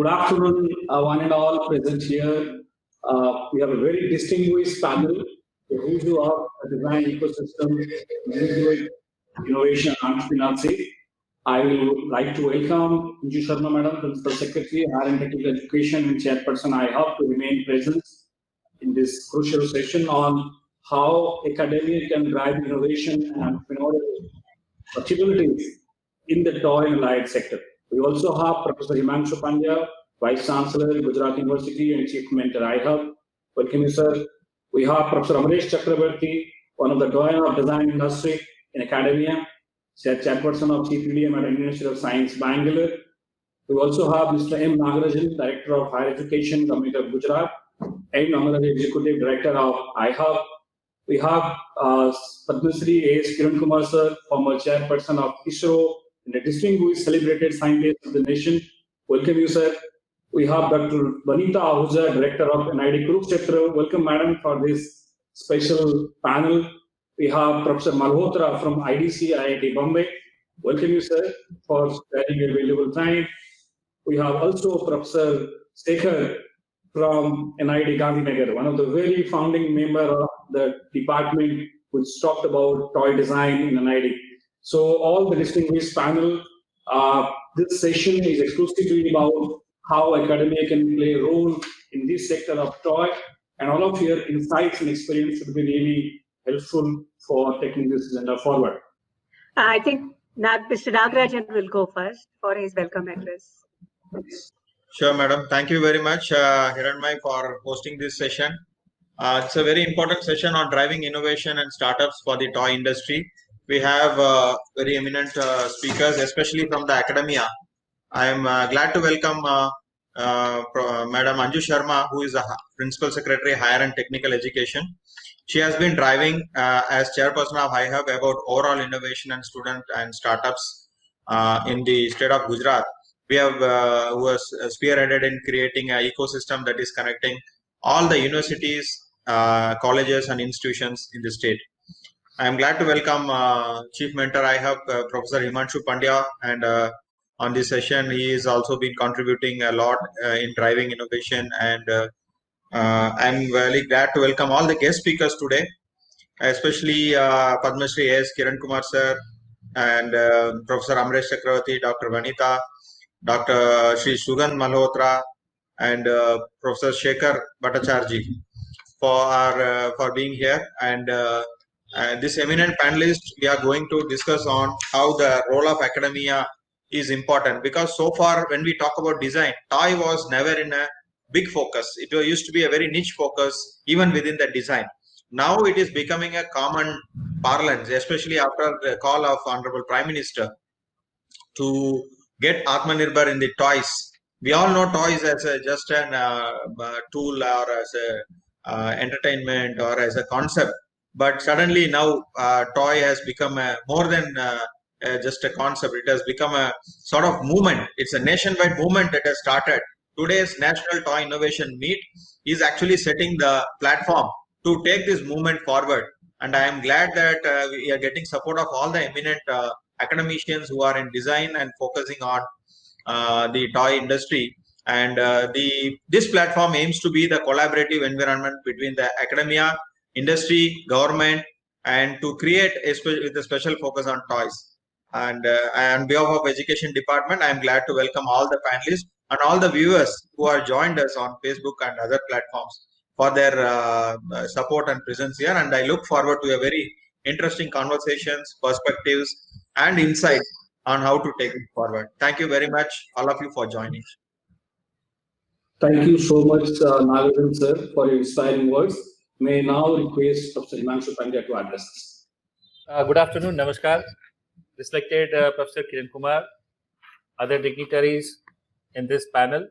Good afternoon, one and all present here. We have a very distinguished panel, who of the design ecosystem, individual innovation, entrepreneurship. I will like to welcome Anju Sharma Madam, Principal Secretary, Higher and Technical Education and Chairperson IHUB to remain present in this crucial session on how academia can drive innovation and entrepreneurial possibilities in the toy and allied sector. We also have Professor Himanshu Pandya, Vice Chancellor, Gujarat University and Chief Mentor IHUB. Welcome you, sir. We have Professor Amresh Chakrabarti, one of the doyen of design industry in academia, Chairperson of CPDM at University of Science, Bangalore. We also have Mr. M. Nagarajan, Director of Higher Education, Government of Gujarat, and another Executive Director of IHUB. We have Padma Shri A.S. Kiran Kumar sir, former Chairperson of ISRO, and a distinguished celebrated scientist of the nation. Welcome you, sir. We have Dr. Vanita Ahuja, Director of NID Kurukshetra. Welcome, madam, for this special panel. We have Professor Malhotra from IDC IIT Bombay. Welcome you, sir, for sparing your valuable time. We have also Professor Sekhar from NID Gandhinagar, one of the very founding member of the department which talked about toy design in NID. So all the distinguished panel, this session is exclusively about how academia can play a role in this sector of toy, and all of your insights and experience should be really helpful for taking this agenda forward. I think Mr. Nagarajan will go first for his welcome address. Sure, madam. Thank you very much, Hiranmai, for hosting this session. It's a very important session on driving innovation and startups for the toy industry. We have very eminent speakers, especially from the academia. I am glad to welcome Madam Anju Sharma, who is a Principal Secretary, Higher and Technical Education. She has been driving as Chairperson of IHUB about overall innovation and student and startups in the state of Gujarat. We have who has spearheaded in creating an ecosystem that is connecting all the universities, colleges and institutions in the state. I am glad to welcome Chief Mentor IHUB, Professor Himanshu Pandya, and on this session he has also been contributing a lot in driving innovation, and I'm really glad to welcome all the guest speakers today, especially Padma Shri A.S. Kiran Kumar sir, and Professor Amresh Chakrabarti, Dr. Vanita, Dr. Shri Sugandh Malhotra, and Professor Shekhar Bhattacharjee for being here. And this eminent panelist, we are going to discuss on how the role of academia is important, because so far when we talk about design, toy was never in a big focus. It used to be a very niche focus even within the design. Now it is becoming a common parlance, especially after the call of Honorable Prime Minister to get Atmanirbhar in the toys. We all know toys as just an tool or as a entertainment or as a concept, but suddenly now toy has become more than just a concept. It has become a sort of movement. It's a nationwide movement that has started. Today's National Toy Innovation Meet is actually setting the platform to take this movement forward, and I am glad that we are getting support of all the eminent academicians who are in design and focusing on the toy industry. And this platform aims to be the collaborative environment between the academia, industry, government, and to create with a special focus on toys. And on behalf of Education Department, I am glad to welcome all the panelists and all the viewers who are joined us on Facebook and other platforms for their support and presence here. And I look forward to a very interesting conversations, perspectives, and insights on how to take it forward. Thank you very much, all of you, for joining. Thank you so much, Nagarajan sir, for your inspiring words. May I now request Professor Himanshu Pandya to address us. Good afternoon, Namaskar. Respected Professor Kiran Kumar, other dignitaries in this panel.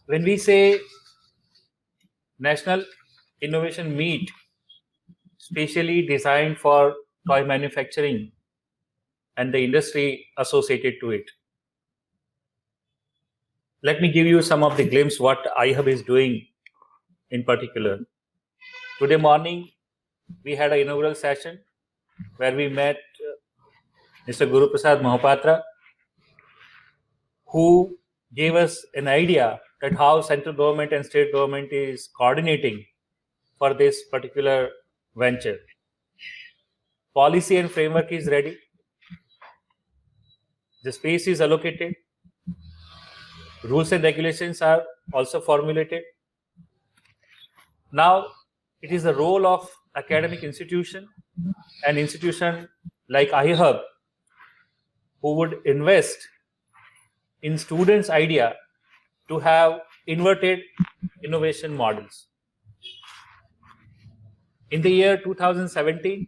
When we say National Innovation Meet, specially designed for toy manufacturing and the industry associated to it, let me give you some of the glimpse what IHUB is doing in particular. Today morning, we had an inaugural session where we met Mr. Guru Prasad Mohapatra, who gave us an idea that how central government and state government is coordinating for this particular venture. Policy and framework is ready. The space is allocated. Rules and regulations are also formulated. Now, it is the role of academic institution, an institution like iHub, who would invest in students' idea to have inverted innovation models. In the year 2017,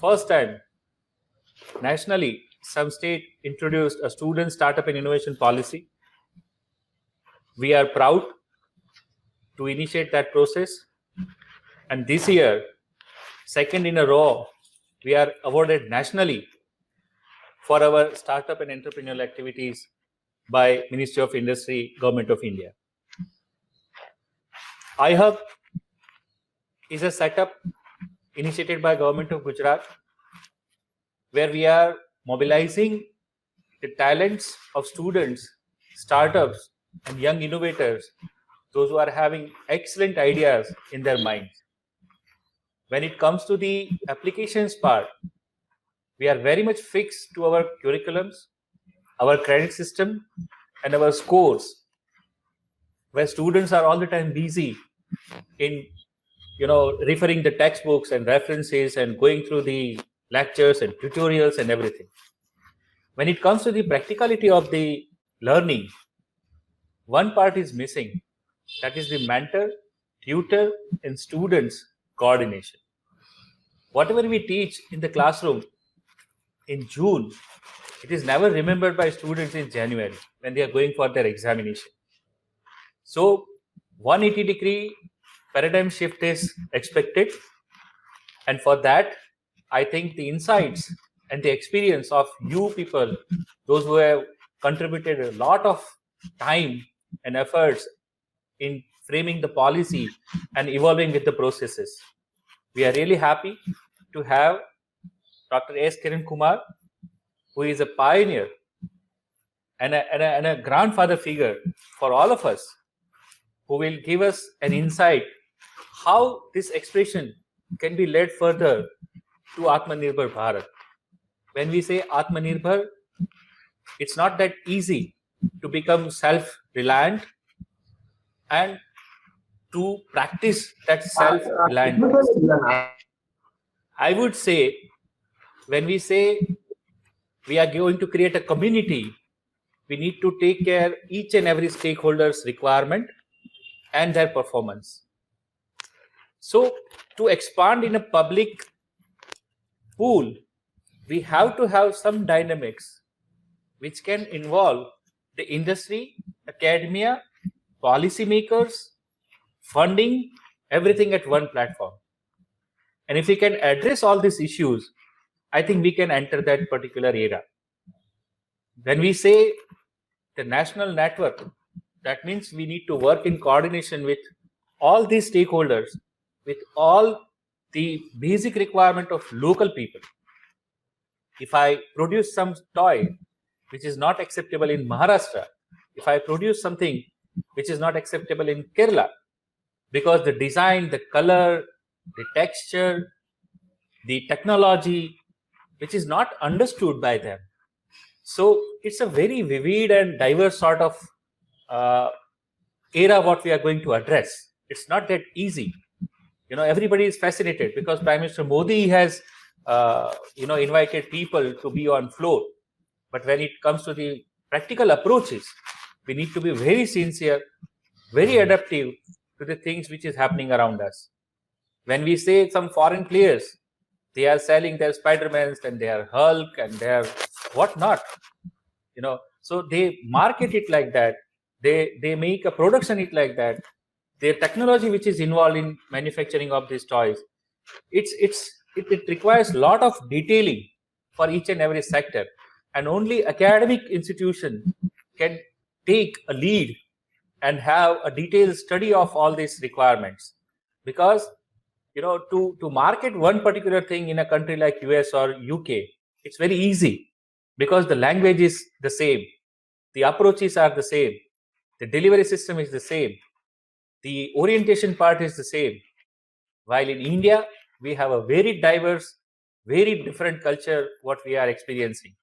first time nationally, some state introduced a student startup and innovation policy. We are proud to initiate that process. And this year, second in a row, we are awarded nationally for our startup and entrepreneurial activities by Ministry of Industry, Government of India. iHub is a setup initiated by Government of Gujarat, where we are mobilizing the talents of students, startups, and young innovators, those who are having excellent ideas in their minds. When it comes to the applications part, we are very much fixed to our curriculums, our credit system, and our scores, where students are all the time busy in referring the textbooks and references and going through the lectures and tutorials and everything. When it comes to the practicality of the learning, one part is missing. That is the mentor, tutor, and students coordination. Whatever we teach in the classroom in June, it is never remembered by students in January when they are going for their examination. So 180-degree paradigm shift is expected. And for that, I think the insights and the experience of you people, those who have contributed a lot of time and efforts in framing the policy and evolving with the processes. We are really happy to have Dr. S. Kiran Kumar, who is a pioneer and a grandfather figure for all of us, who will give us an insight how this expression can be led further to Atmanirbhar Bharat. When we say Atmanirbhar, it's not that easy to become self-reliant and to practice that self-reliance. I would say, when we say we are going to create a community, we need to take care each and every stakeholder's requirement and their performance. So to expand in a public pool, we have to have some dynamics which can involve the industry, academia, policymakers, funding, everything at one platform. And if we can address all these issues, I think we can enter that particular era. When we say the national network, that means we need to work in coordination with all these stakeholders, with all the basic requirement of local people. If I produce some toy which is not acceptable in Maharashtra, if I produce something which is not acceptable in Kerala, because the design, the color, the texture, the technology, which is not understood by them. So it's a very vivid and diverse sort of era what we are going to address. It's not that easy. Everybody is fascinated because Prime Minister Modi has invited people to be on floor. But when it comes to the practical approaches, we need to be very sincere, very adaptive to the things which is happening around us. When we say some foreign players, they are selling their Spider-Mans and their Hulk and their whatnot, so they market it like that. They make a production it like that. Their technology which is involved in manufacturing of these toys, it requires a lot of detailing for each and every sector, and only academic institution can take a lead and have a detailed study of all these requirements. Because to market one particular thing in a country like US or UK, it's very easy because the language is the same. the approaches are the same, the delivery system is the same, the orientation part is the same. While in India, we have a very diverse, very different culture what we are experiencing.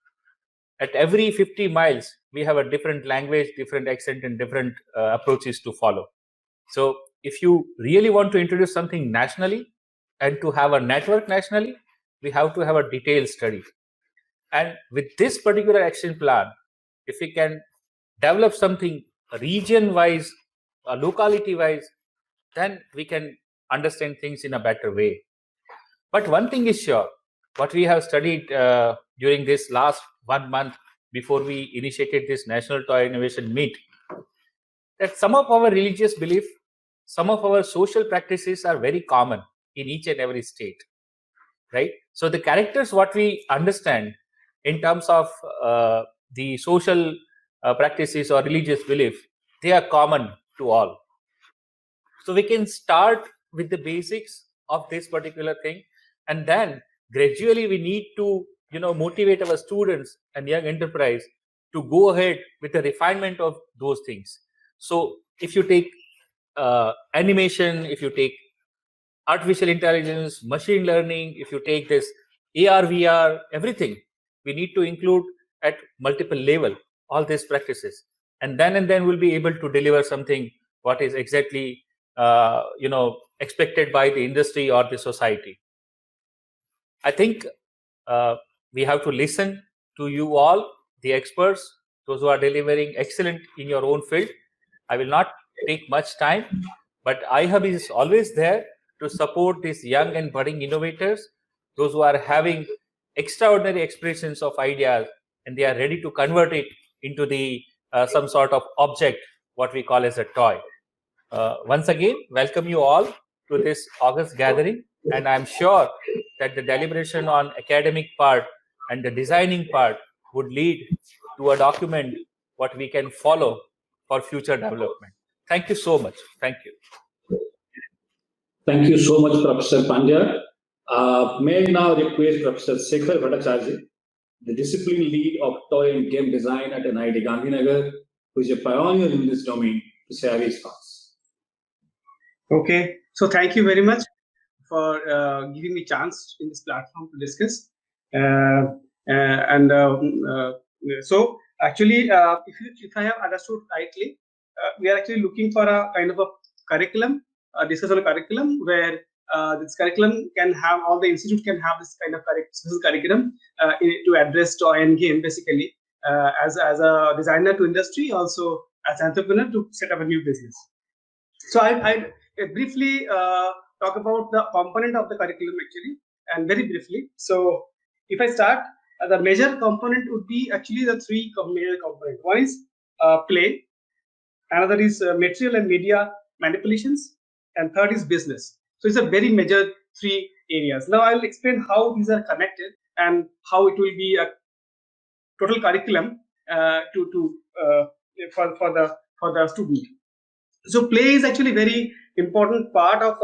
At every 50 miles, we have a different language, different accent, and different approaches to follow. So if you really want to introduce something nationally and to have a network nationally, we have to have a detailed study. And with this particular action plan, if we can develop something region-wise, locality-wise, then we can understand things in a better way. But one thing is sure, what we have studied during this last 1 month before we initiated this National Toy Innovation Meet, that some of our religious belief, some of our social practices are very common in each and every state, right? So the characters, what we understand in terms of the social practices or religious belief, they are common to all. So we can start with the basics of this particular thing, and then gradually we need to motivate our students and young enterprise to go ahead with the refinement of those things. So if you take animation, if you take artificial intelligence, machine learning, if you take this AR, VR, everything, we need to include at multiple level all these practices, and then we'll be able to deliver something what is exactly expected by the industry or the society. I think we have to listen to you all, the experts, those who are delivering excellent in your own field. I will not take much time, but iHub is always there to support these young and budding innovators, those who are having extraordinary expressions of ideas, and they are ready to convert it into the some sort of object, what we call as a toy. Once again, welcome you all to this August gathering, and I'm sure that the deliberation on academic part and the designing part would lead to a document what we can follow for future development. Thank you so much. Thank you. Thank you so much, Professor Pandya. May I now request Professor Shekhar Bhattacharya, the discipline lead of toy and game design at NIT Gandhinagar, who is a pioneer in this domain, to share his thoughts. Okay, so thank you very much for giving me chance in this platform to discuss. So actually, if I have understood rightly, we are actually looking for a kind of a curriculum, discuss on a curriculum where this curriculum can have, all the institute can have this kind of special curriculum to address toy and game, basically as a designer to industry, also as an entrepreneur to set up a new business. So I briefly talk about the component of the curriculum actually, and very briefly. So if I start, the major component would be actually the three major components. One is play, another is material and media manipulations, and third is business. So it's a very major three areas. Now I'll explain how these are connected and how it will be a total curriculum for the student. So play is actually very important part of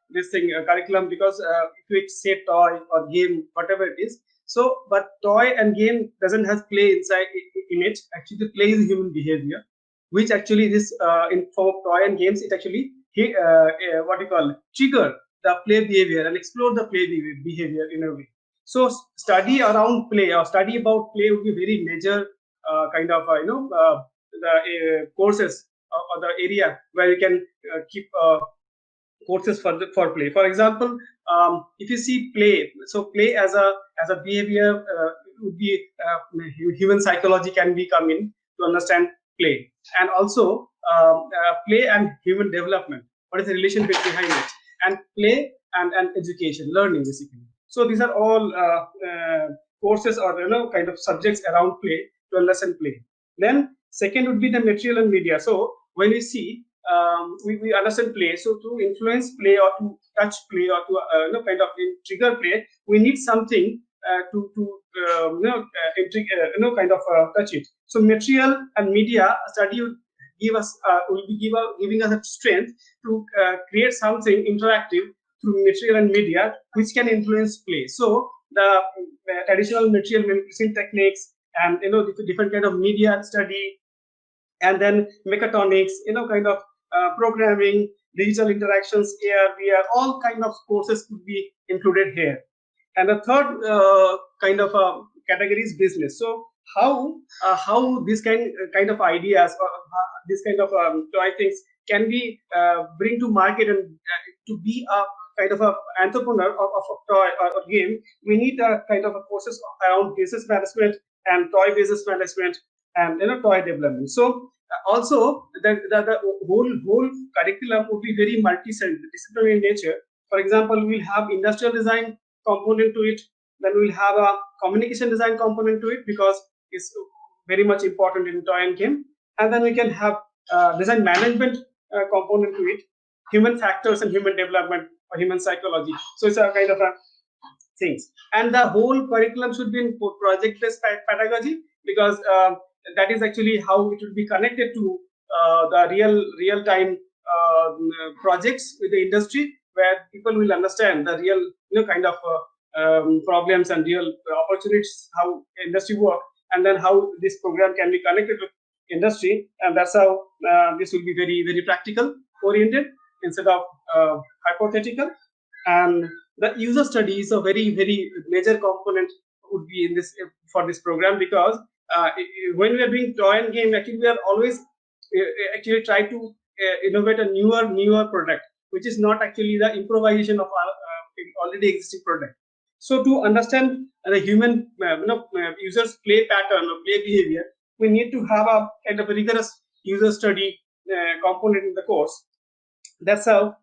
this thing curriculum, because if you say toy or game, whatever it is. So, but toy and game doesn't have play inside in it. Actually, the play is human behavior, which actually this in form of toy and games, it actually what you call trigger the play behavior and explore the play behavior in a way. So study around play or study about play would be very major kind of the courses or the area where you can keep courses for play. For example, if you see play, so play as a behavior would be human psychology can be come in to understand play, and also play and human development. What is the relation behind it? And play and education, learning basically. So these are all courses or kind of subjects around play to understand play. Then second would be the material and media. So when we see we understand play, so to influence play or to touch play or to kind of trigger play, we need something to kind of touch it. So material and media study will give us giving us a strength to create something interactive through material and media which can influence play. So the traditional material manipulation techniques and different kind of media study, and then mechatronics, kind of programming, digital interactions, AR, VR, all kind of courses could be included here. And the third kind of category is business. So how this kind of ideas or this kind of toy things can be bring to market, and to be a kind of a entrepreneur of a toy or game, we need a kind of a courses around business management and toy business management and toy development. So also the whole curriculum would be very multidisciplinary in nature. For example, we'll have industrial design component to it, then we'll have a communication design component to it, because it's very much important in toy and game, and then we can have design management component to it, human factors and human development or human psychology. So it's a kind of a things, and the whole curriculum should be in project-based pedagogy, because that is actually how it will be connected to the real-time projects with the industry, where people will understand the real kind of problems and real opportunities, how industry work, and then how this program can be connected with industry, and that's how this will be very, very practical oriented instead of hypothetical. And the user study is a very, very major component would be in this for this program, because when we are doing toy and game, actually we are always actually try to innovate a newer product, which is not actually the improvisation of our already existing product. So to understand the human users play pattern or play behavior, we need to have a kind of a rigorous user study component in the course. That's how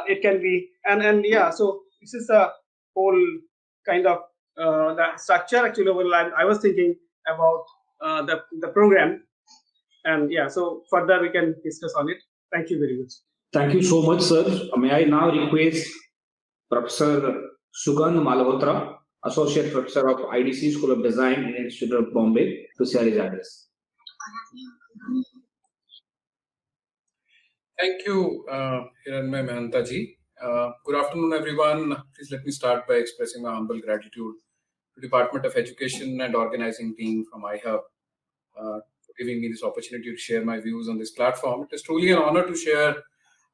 it can be. And yeah, so this is a whole kind of the structure actually. I was thinking about the program, and yeah, so further we can discuss on it. Thank you very much. Thank you so much, sir. May I now request Professor Sugandh Malhotra, Associate Professor of IDC School of Design and Institute of Bombay, to share his address. Thank you, Hiranmay Mahanta ji. Good afternoon, everyone. Please let me start by expressing my humble gratitude to Department of Education and organizing team from iHub for giving me this opportunity to share my views on this platform. It is truly an honor to share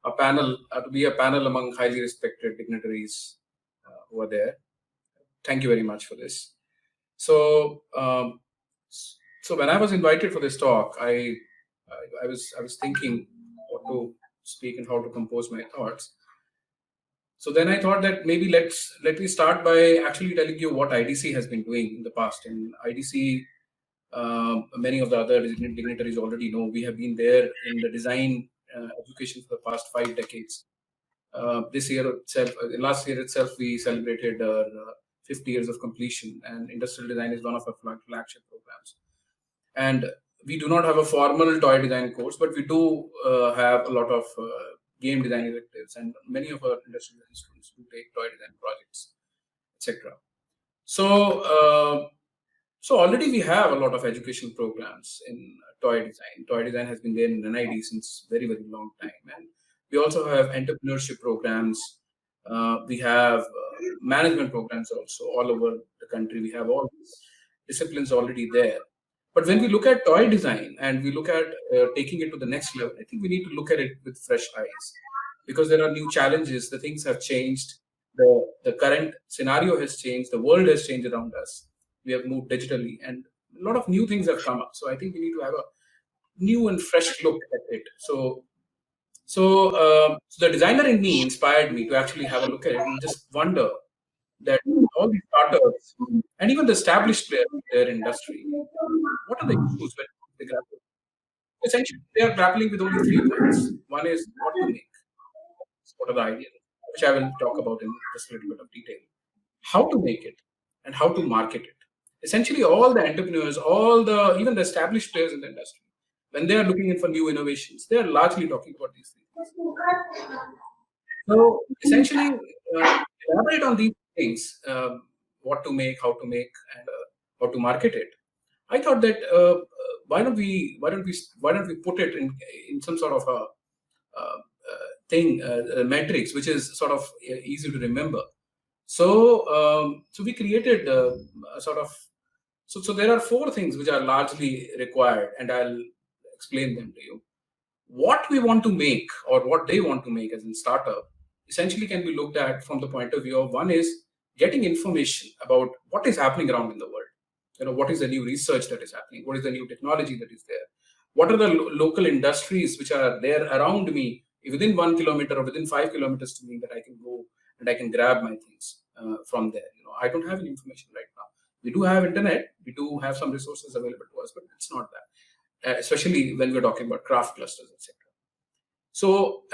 a panel, to be a panel among highly respected dignitaries who are there. Thank you very much for this. So, when I was invited for this talk, I was thinking what to speak and how to compose my thoughts. So then I thought that maybe let me start by actually telling you what IDC has been doing in the past. In IDC, many of the other dignitaries already know we have been there in the design education for the past 5 decades. This year itself, last year itself, we celebrated 50 years of completion, and industrial design is one of our flagship programs. And we do not have a formal toy design course, but we do have a lot of game design electives, and many of our industrial design students do take toy design projects, etc. So, so already we have a lot of education programs in toy design. Toy design has been there in NID since very, very long time, and we also have entrepreneurship programs. We have management programs also all over the country. We have all these disciplines already there. But when we look at toy design and we look at taking it to the next level, I think we need to look at it with fresh eyes, because there are new challenges. The things have changed. The current scenario has changed. The world has changed around us. We have moved digitally, and a lot of new things have come up. So I think we need to have a new and fresh look at it. So the designer in me inspired me to actually have a look at it and just wonder that all these startups and even the established players in their industry, what are the issues when they grapple? Essentially, they are grappling with only 3 points. One is what to make. What are the ideas, which I will talk about in just a little bit of detail. How to make it and how to market it. Essentially, all the entrepreneurs, even the established players in the industry, when they are looking in for new innovations, they are largely talking about these things. So essentially, elaborate on these things: what to make, how to make, and how to market it. I thought that why don't we put it in some sort of a metrics which is sort of easy to remember. So we created a sort of So there are 4 things which are largely required, and I'll explain them to you. What we want to make, or what they want to make as a startup, essentially can be looked at from the point of view of, one is getting information about what is happening around in the world. What is the new research that is happening? What is the new technology that is there? What are the local industries which are there around me, within 1 kilometer or within 5 kilometers to me, that I can go and I can grab my things from there. I don't have any information right now. We do have internet, we do have some resources available to us, but it's not that, especially when we're talking about craft clusters, etc. So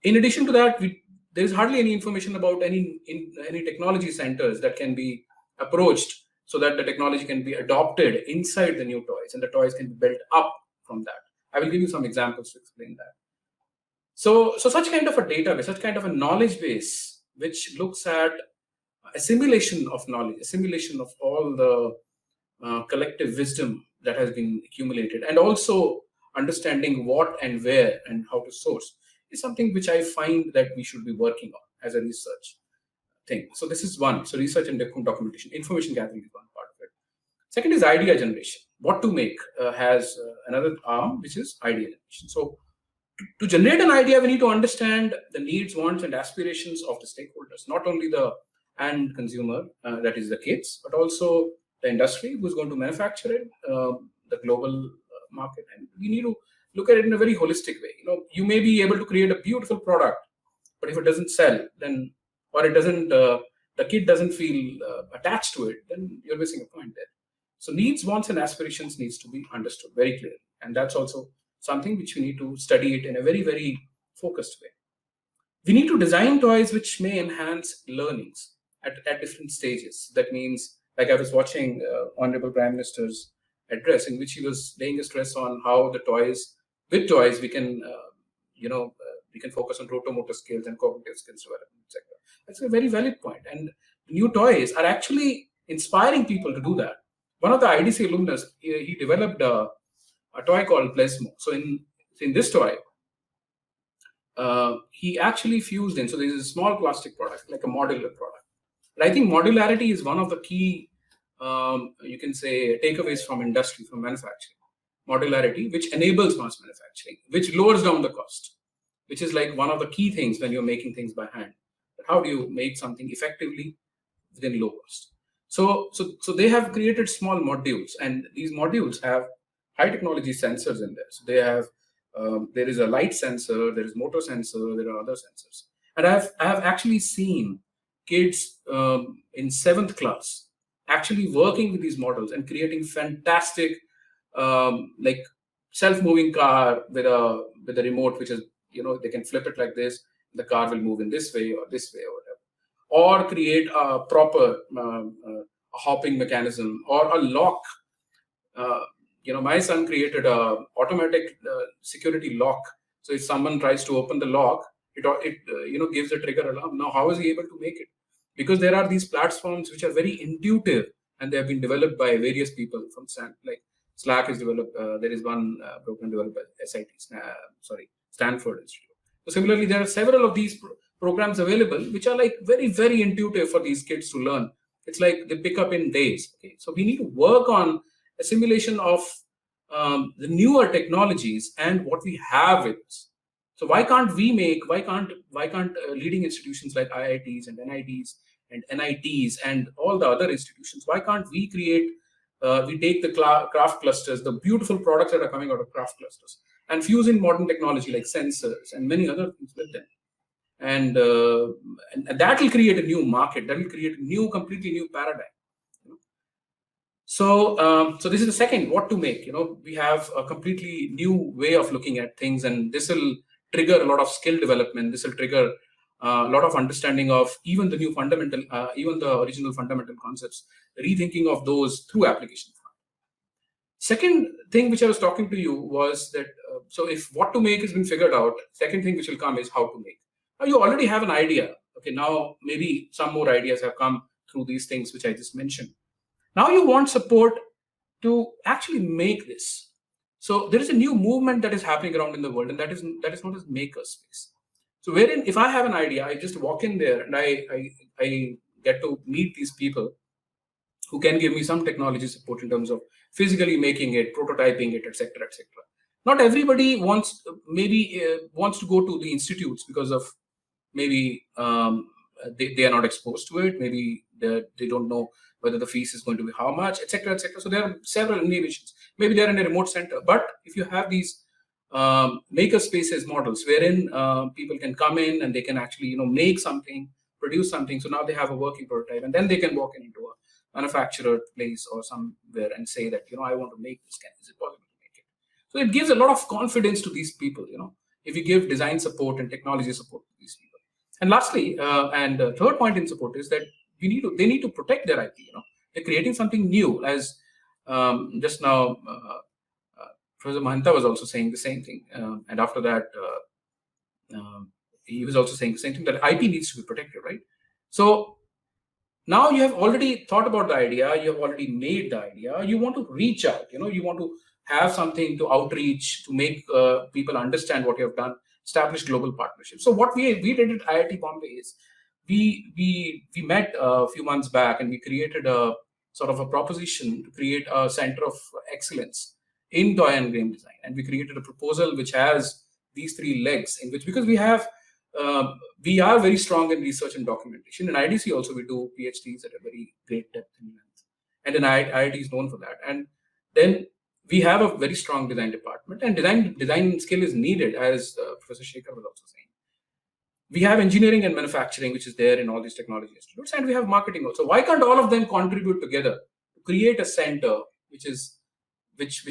in addition to that, there is hardly any information about any technology centers that can be approached so that the technology can be adopted inside the new toys, and the toys can be built up from that. I will give you some examples to explain that. So such kind of a database, such kind of a knowledge base, which looks at assimilation of knowledge, assimilation of all the collective wisdom that has been accumulated, and also understanding what and where and how to source, is something which I find that we should be working on as a research thing. So this is one. So research and documentation, information gathering is one part of it. Second is idea generation. What to make has another arm, which is idea generation. So to generate an idea, we need to understand the needs, wants, and aspirations of the stakeholders, not only the end consumer, that is the kids, but also the industry who's going to manufacture it, the global market. And we need to look at it in a very holistic way. You may be able to create a beautiful product, but if it doesn't sell, then, or it doesn't, the kid doesn't feel attached to it, then you're missing a point there. So needs, wants, and aspirations needs to be understood very clearly, and that's also something which we need to study it in a very, very focused way. We need to design toys which may enhance learnings at different stages. That means, like I was watching Honorable Prime Minister's address, in which he was laying a stress on how the toys, with toys, we can, we can focus on rotomotor skills and cognitive skills development, etc. That's a very valid point. And new toys are actually inspiring people to do that. One of the IDC alumnus, he developed a toy called Plesmo. So in this toy, he actually fused in. So there's a small plastic product, like a modular product. But I think modularity is one of the key, you can say, takeaways from industry, from manufacturing. Modularity, which enables mass manufacturing, which lowers down the cost, which is like one of the key things when you're making things by hand. But how do you make something effectively within low cost? So they have created small modules, and these modules have high technology sensors in there. So they have, there is a light sensor, there is motor sensor, there are other sensors. And I have actually seen kids in 7th class actually working with these models and creating fantastic, like self-moving car with a remote, which is, they can flip it like this, the car will move in this way or whatever, or create a proper hopping mechanism or a lock. My son created a automatic security lock. So if someone tries to open the lock, it gives a trigger alarm. Now, how is he able to make it? Because there are these platforms which are very intuitive, and they have been developed by various people from like Slack is developed. There is one program developed by Stanford Institute. So similarly, there are several of these programs available, which are like very, very intuitive for these kids to learn. It's like they pick up in days. Okay, so we need to work on assimilation of the newer technologies and what we have with us. So why can't leading institutions like IITs and NITs and NITs and all the other institutions, why can't we create, we take the craft clusters, the beautiful products that are coming out of craft clusters, and fuse in modern technology like sensors and many other things with them. And that will create a new market, that will create a completely new paradigm. So this is the second, what to make. We have a completely new way of looking at things, and this will trigger a lot of skill development. This will trigger a lot of understanding of even the new fundamental, even the original fundamental concepts, rethinking of those through application. Second thing which I was talking to you was that, so if what to make has been figured out, second thing which will come is how to make. Now you already have an idea. Okay, now maybe some more ideas have come through these things which I just mentioned. Now you want support to actually make this. So there is a new movement that is happening around in the world, and that is known as makerspace. So wherein if I have an idea, I just walk in there and I get to meet these people, who can give me some technology support in terms of physically making it, prototyping it, etc., etc. Not everybody wants wants to go to the institutes because of maybe they are not exposed to it. Maybe they don't know whether the fees is going to be how much, etc., etc. So there are several innovations. Maybe they're in a remote center. But if you have these maker spaces models wherein people can come in and they can actually make something, produce something. So now they have a working prototype, and then they can walk into a manufacturer place or somewhere and say that I want to make this. Is it possible to make it? So it gives a lot of confidence to these people. If you give design support and technology support to these people. And lastly, and third point in support is that they need to protect their IP. They're creating something new. As just now, Professor Mahanta was also saying the same thing, and after that, he was also saying the same thing, that IP needs to be protected, right? So now you have already thought about the idea, you have already made the idea, you want to reach out, you want to have something to outreach, to make people understand what you have done, establish global partnerships. So what we did at IIT Bombay is we met a few months back, and we created a sort of a proposition to create a center of excellence in toy and game design. And we created a proposal which has these three legs, in which, because we are very strong in research and documentation. In IDC also we do PhDs at a very great depth and length, and then IIT is known for that. And then we have a very strong design department, and design skill is needed, as Professor Shekhar was also saying. We have engineering and manufacturing, which is there in all these technology institutes, and we have marketing also. Why can't all of them contribute together to create a center which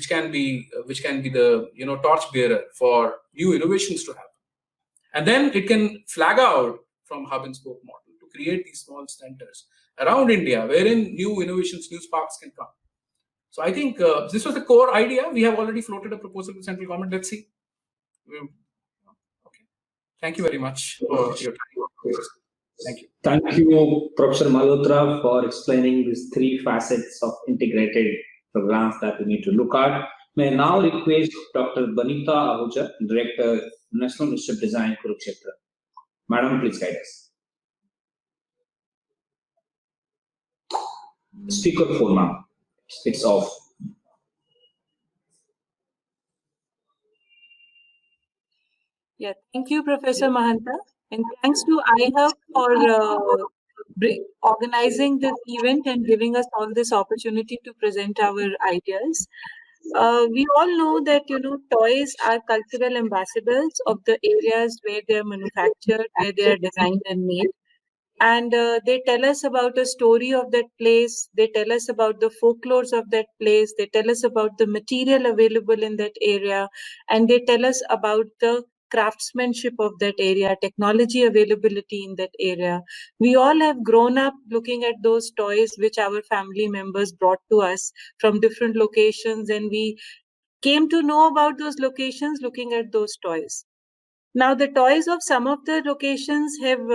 can be the torch bearer for new innovations to happen? And then it can flag out from hub and spoke model to create these small centers around India, wherein new innovations, new sparks can come. So I think this was the core idea. We have already floated a proposal to central government. Let's see. Okay. Thank you very much for your time. Thank you. Thank you, Professor Malhotra, for explaining these three facets of integrated programs that we need to look at. May I now request Dr. Banita Ahuja, Director, National Institute of Design, Kurukshetra. Madam, please guide us. Speaker phone now. It's off. Yeah, thank you, Professor Mahanta. And thanks to iHub for organizing this event and giving us all this opportunity to present our ideas. We all know that, toys are cultural ambassadors of the areas where they are manufactured, where they are designed and made. And they tell us about a story of that place. They tell us about the folklores of that place. They tell us about the material available in that area. And they tell us about the craftsmanship of that area, technology availability in that area. We all have grown up looking at those toys which our family members brought to us from different locations, and we came to know about those locations looking at those toys. Now, the toys of some of the locations have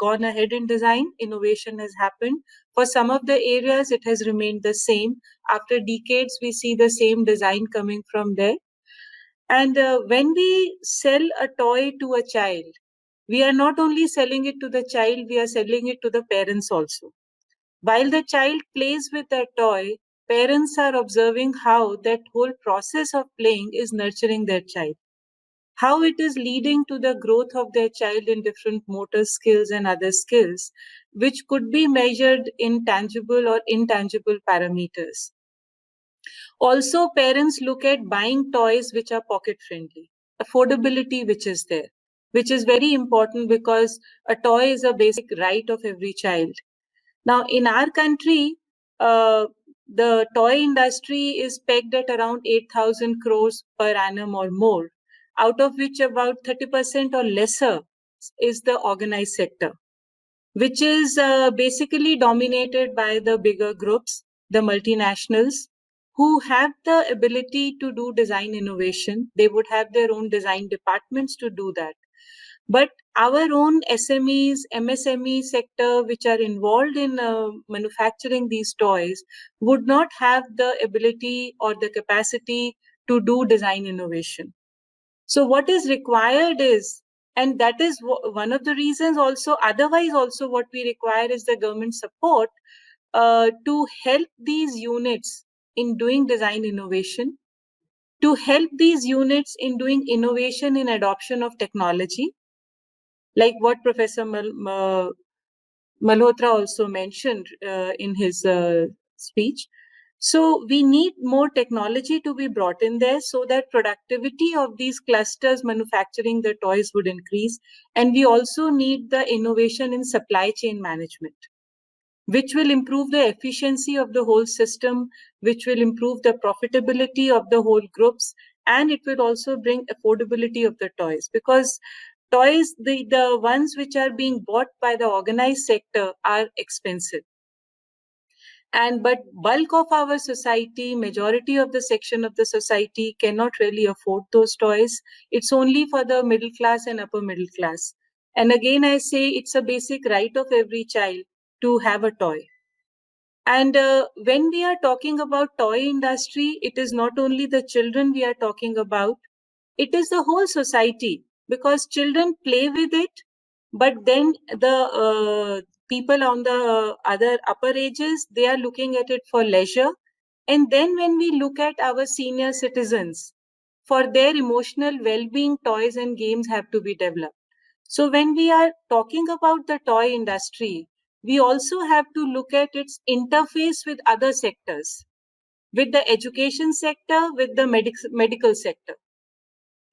gone ahead in design. Innovation has happened. For some of the areas, it has remained the same. After decades, we see the same design coming from there. And when we sell a toy to a child, we are not only selling it to the child, we are selling it to the parents also. While the child plays with that toy, parents are observing how that whole process of playing is nurturing their child, how it is leading to the growth of their child in different motor skills and other skills, which could be measured in tangible or intangible parameters. Also, parents look at buying toys which are pocket friendly, affordability which is there, which is very important because a toy is a basic right of every child. Now, in our country, the toy industry is pegged at around 8,000 crores per annum or more, out of which about 30% or lesser is the organized sector, which is basically dominated by the bigger groups, the multinationals, who have the ability to do design innovation. They would have their own design departments to do that. But our own SMEs, MSME sector, which are involved in manufacturing these toys, would not have the ability or the capacity to do design innovation. So what is required is, and that is one of the reasons also, otherwise also what we require is the government support to help these units in doing design innovation, to help these units in doing innovation in adoption of technology, like what Professor Malhotra also mentioned in his speech. So we need more technology to be brought in there so that productivity of these clusters manufacturing the toys would increase. And we also need the innovation in supply chain management, which will improve the efficiency of the whole system, which will improve the profitability of the whole groups, and it will also bring affordability of the toys, because toys, the ones which are being bought by the organized sector, are expensive. But bulk of our society, majority of the section of the society cannot really afford those toys. It's only for the middle class and upper middle class. And again, I say it's a basic right of every child to have a toy. And when we are talking about toy industry, it is not only the children we are talking about, it is the whole society, because children play with it, but then the people on the other upper ages, they are looking at it for leisure. And then when we look at our senior citizens, for their emotional well-being, toys and games have to be developed. So when we are talking about the toy industry, we also have to look at its interface with other sectors, with the education sector, with the medical sector.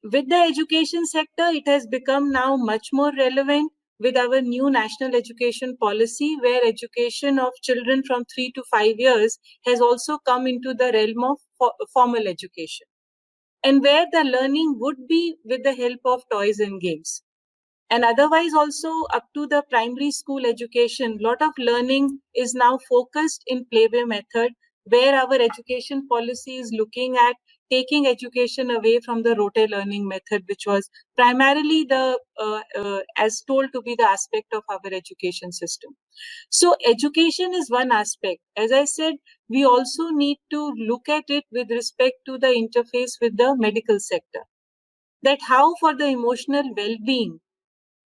With the education sector, it has become now much more relevant with our new national education policy, where education of children from 3 to 5 years has also come into the realm of formal education, and where the learning would be with the help of toys and games. And otherwise also up to the primary school education, lot of learning is now focused in playway method, where our education policy is looking at taking education away from the rote learning method, which was primarily as told to be the aspect of our education system. So education is one aspect. As I said, we also need to look at it with respect to the interface with the medical sector, that how for the emotional well-being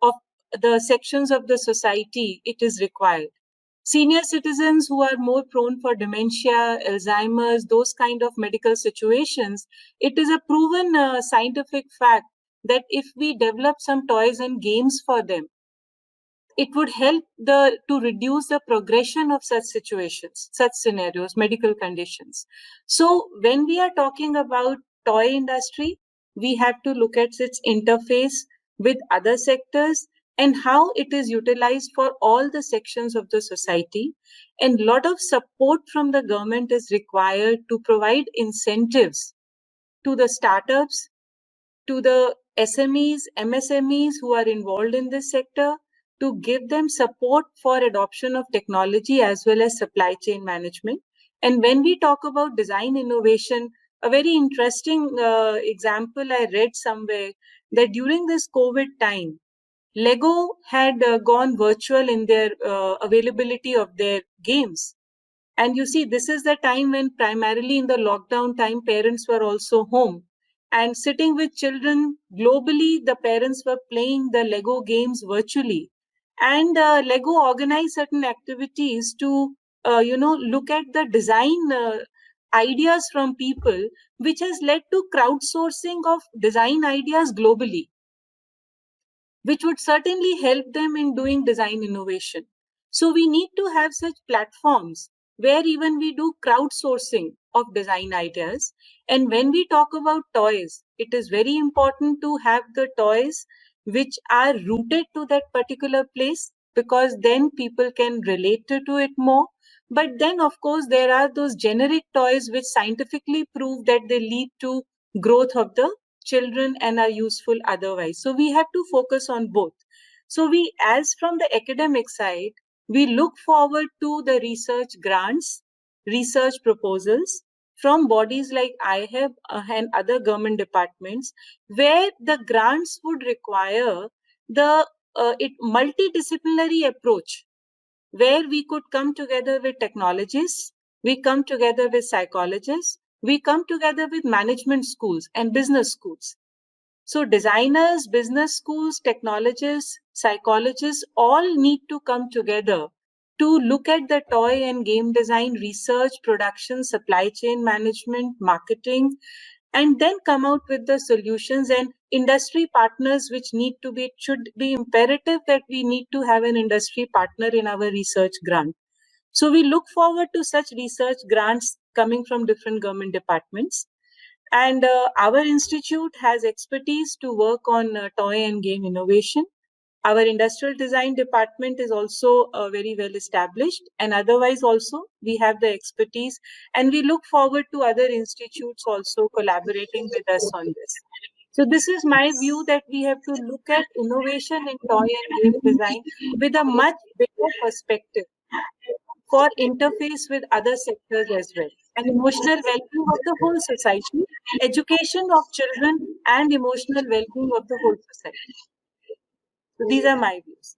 of the sections of the society it is required. Senior citizens who are more prone for dementia, Alzheimer's, those kind of medical situations, it is a proven scientific fact that if we develop some toys and games for them, it would help to reduce the progression of such situations, such scenarios, medical conditions. So when we are talking about toy industry, we have to look at its interface with other sectors and how it is utilized for all the sections of the society. And a lot of support from the government is required to provide incentives to the startups, to the SMEs, MSMEs who are involved in this sector, to give them support for adoption of technology as well as supply chain management. And when we talk about design innovation, a very interesting example I read somewhere, that during this COVID time, Lego had gone virtual in their availability of their games. And you see, this is the time when primarily in the lockdown time, parents were also home. And sitting with children globally, the parents were playing the Lego games virtually. And Lego organized certain activities to, look at the design ideas from people, which has led to crowdsourcing of design ideas globally, which would certainly help them in doing design innovation. So we need to have such platforms where even we do crowdsourcing of design ideas. And when we talk about toys, it is very important to have the toys which are rooted to that particular place, because then people can relate to it more. But then, of course, there are those generic toys which scientifically prove that they lead to growth of the children and are useful otherwise. So we have to focus on both. So we, as from the academic side, we look forward to the research grants, research proposals from bodies like IHEB and other government departments, where the grants would require the multidisciplinary approach, where we could come together with technologists, we come together with psychologists, we come together with management schools and business schools. So designers, business schools, technologists, psychologists all need to come together to look at the toy and game design research, production, supply chain management, marketing, and then come out with the solutions and industry partners, which need to be, it should be imperative that we need to have an industry partner in our research grant. So we look forward to such research grants coming from different government departments. And our institute has expertise to work on toy and game innovation. Our industrial design department is also very well established, and otherwise also we have the expertise, and we look forward to other institutes also collaborating with us on this. So this is my view, that we have to look at innovation in toy and game design with a much bigger perspective for interface with other sectors as well, and emotional well-being of the whole society, education of children, and emotional well-being of the whole society. So these are my views.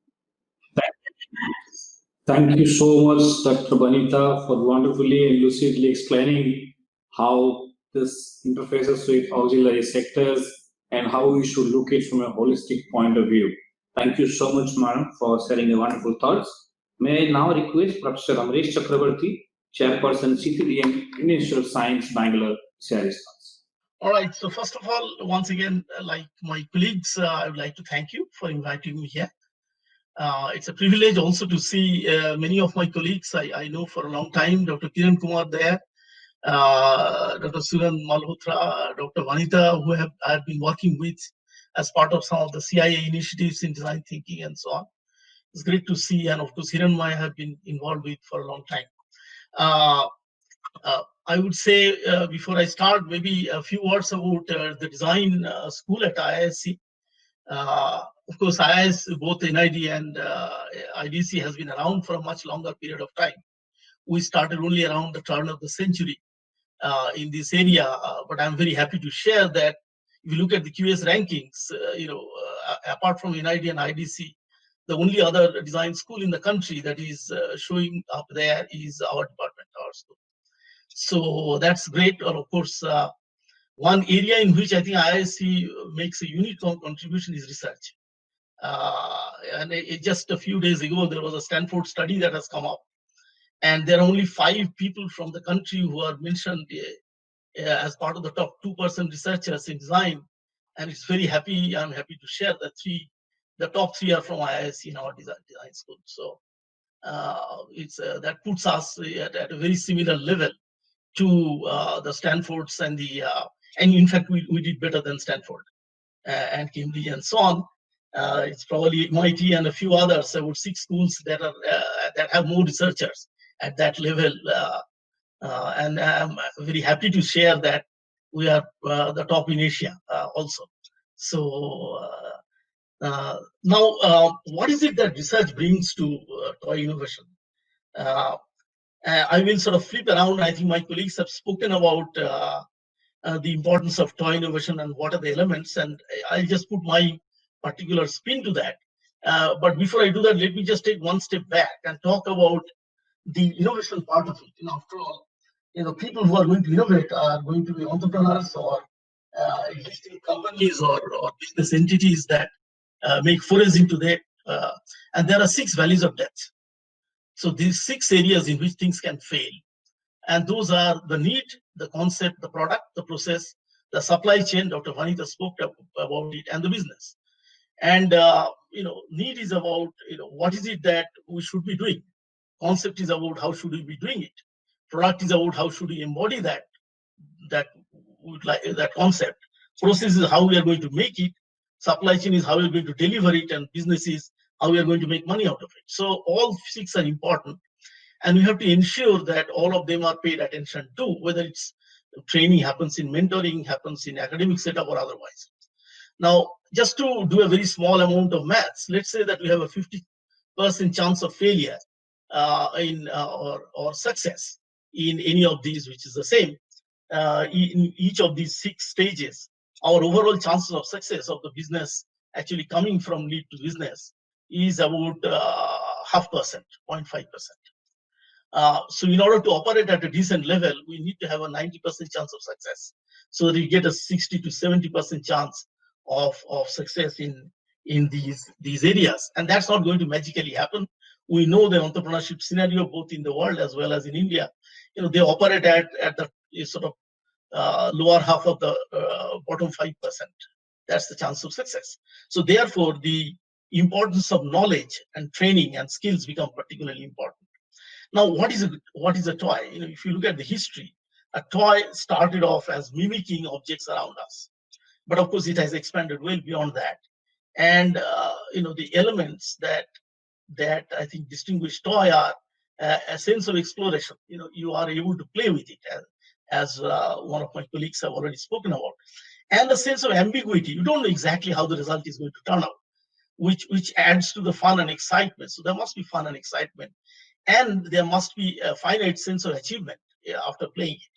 Thank you so much, Dr. Vanitha, for wonderfully and lucidly explaining how this interfaces with auxiliary sectors and how we should look at it from a holistic point of view. Thank you so much, madam, for sharing your wonderful thoughts. May I now request Professor Amresh Chakrabarti, Chairperson, CTDM, Indian Institute of Science, Bangalore, share his thoughts. All right. So first of all, once again, like my colleagues, I would like to thank you for inviting me here. It's a privilege also to see many of my colleagues I know for a long time, Dr. Kiran Kumar there, Dr. Suran Malhotra, Dr. Vanitha, who I've been working with as part of some of the CIA initiatives in design thinking and so on. It's great to see, and of course, Hiranmay I have been involved with for a long time. I would say before I start, maybe a few words about the design school at IISc. Of course, IIS, both NID and IDC has been around for a much longer period of time. We started only around the turn of the century in this area, but I'm very happy to share that if you look at the QS rankings, apart from NID and IDC, the only other design school in the country that is showing up there is our department, our school. So that's great. Or of course, one area in which I think IISc makes a unique contribution is research. And just a few days ago, there was a Stanford study that has come up, and there are only 5 people from the country who are mentioned as part of the top 2% researchers in design. And it's very happy. I'm happy to share that the top 3 are from IISc in our design school. So that puts us at a very similar level to the Stanfords and and in fact we did better than Stanford and Cambridge and so on. It's probably MIT and a few others, about 6 schools that are that have more researchers at that level. And I'm very happy to share that we are the top in Asia also. So now, what is it that research brings to toy innovation? I will sort of flip around. I think my colleagues have spoken about the importance of toy innovation and what are the elements, and I'll just put my particular spin to that. But before I do that, let me just take one step back and talk about the innovation part of it. After all, people who are going to innovate are going to be entrepreneurs or existing companies or business entities that make forays into that. And there are 6 values of death. So these 6 areas in which things can fail. And those are the need, the concept, the product, the process, the supply chain, Dr. Vanitha spoke about it, and the business. And, need is about, what is it that we should be doing? Concept is about how should we be doing it? Product is about how should we embody that concept. Process is how we are going to make it. Supply chain is how we are going to deliver it, and business is how we are going to make money out of it. So all 6 are important, and we have to ensure that all of them are paid attention to, whether it's training happens in mentoring, happens in academic setup or otherwise. Now, just to do a very small amount of maths, let's say that we have a 50% chance of failure or success in any of these, which is the same. In each of these 6 stages, our overall chances of success of the business actually coming from lead to business is about 0.5%. So in order to operate at a decent level, we need to have a 90% chance of success. So that you get a 60 to 70% chance of success in these areas. And that's not going to magically happen. we know the entrepreneurship scenario both in the world as well as in India. They operate at the sort of lower half of the bottom 5%. That's the chance of success. So therefore, the importance of knowledge and training and skills become particularly important. Now, what is a toy? If you look at the history, a toy started off as mimicking objects around us, but of course, it has expanded well beyond that. And the elements that I think distinguish toy are a sense of exploration. You are able to play with it, as one of my colleagues have already spoken about, and a sense of ambiguity. You don't know exactly how the result is going to turn out, which adds to the fun and excitement. So there must be fun and excitement, and there must be a finite sense of achievement after playing it.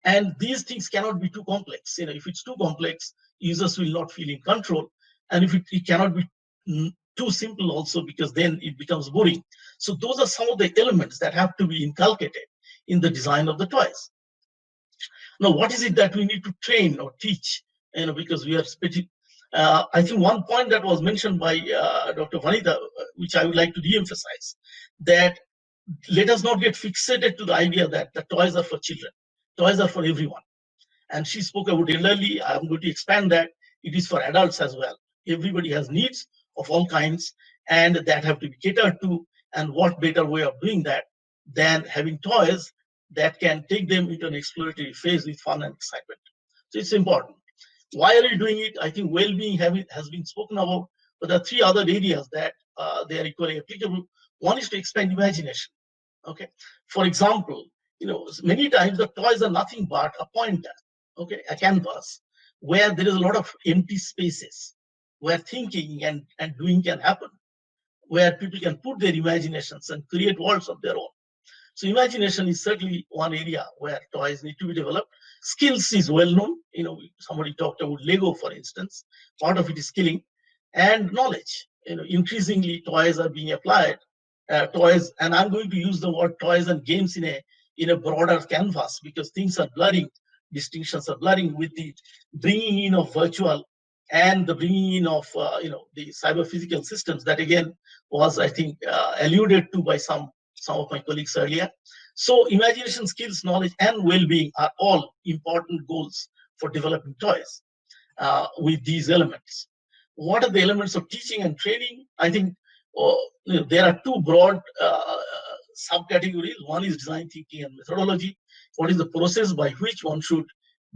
And these things cannot be too complex. If it's too complex, users will not feel in control, and if it cannot be too simple also, because then it becomes boring. So those are some of the elements that have to be inculcated in the design of the toys. Now, what is it that we need to train or teach? Because we are I think one point that was mentioned by Dr. Vanitha, which I would like to re-emphasize, that let us not get fixated to the idea that the toys are for children. Toys are for everyone. And she spoke about elderly. I'm going to expand that. It is for adults as well. Everybody has needs of all kinds, and that have to be catered to. And what better way of doing that than having toys that can take them into an exploratory phase with fun and excitement. So it's important. Why are we doing it? I think well-being has been spoken about, but there are three other areas that they are equally applicable. One is to expand imagination. Okay, for example, many times the toys are nothing but a pointer, okay, a canvas, where there is a lot of empty spaces, where thinking and doing can happen, where people can put their imaginations and create worlds of their own. So imagination is certainly one area where toys need to be developed. Skills is well known. Somebody talked about Lego, for instance. Part of it is skilling and knowledge. Increasingly toys are being applied. Toys, and I'm going to use the word toys and games in a broader canvas, because things are blurring, distinctions are blurring with the bringing in of virtual and the bringing in of the cyber physical systems that again was, I think, alluded to by some of my colleagues earlier. So imagination, skills, knowledge, and well-being are all important goals for developing toys with these elements. What are the elements of teaching and training? I think there are two broad subcategories. One is design thinking and methodology. What is the process by which one should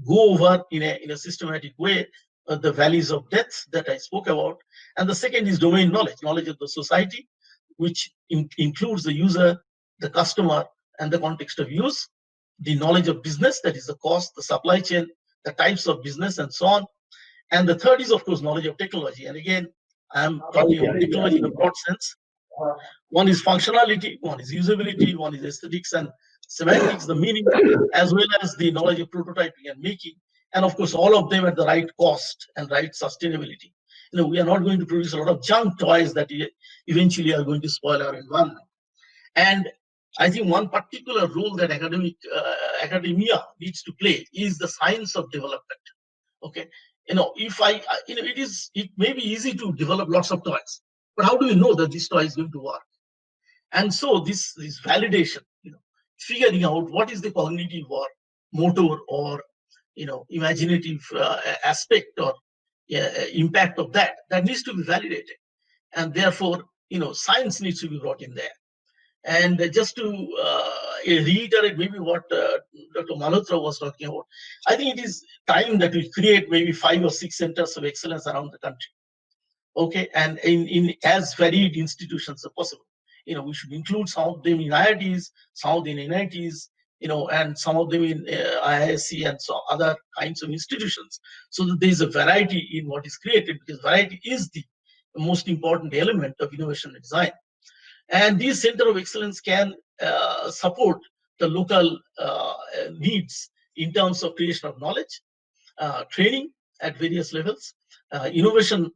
go over in a systematic way the valleys of death that I spoke about? And the second is domain knowledge of the society, which includes the user, the customer, and the context of use. The knowledge of business, that is the cost, the supply chain, the types of business, and so on. And the third is, of course, knowledge of technology. And again, I'm talking about technology in a broad sense. One is functionality, one is usability, one is aesthetics and semantics, the meaning, as well as the knowledge of prototyping and making. And of course, all of them at the right cost and right sustainability. We are not going to produce a lot of junk toys that eventually are going to spoil our environment. And I think one particular role that academia needs to play is the science of development. Okay, it may be easy to develop lots of toys, but how do we know that this toy is going to work? And so this validation, figuring out what is the cognitive or motor or imaginative aspect or impact of that needs to be validated, and therefore science needs to be brought in there. And just to reiterate maybe what Dr. Malhotra was talking about, I think it is time that we create maybe 5 or 6 centers of excellence around the country. Okay, and in as varied institutions as possible. We should include some of them in IITs, some of them in NITs, and some of them in IISc and so other kinds of institutions, so that there is a variety in what is created, because variety is the most important element of innovation and design. And these center of excellence can support the local needs in terms of creation of knowledge, training at various levels, innovation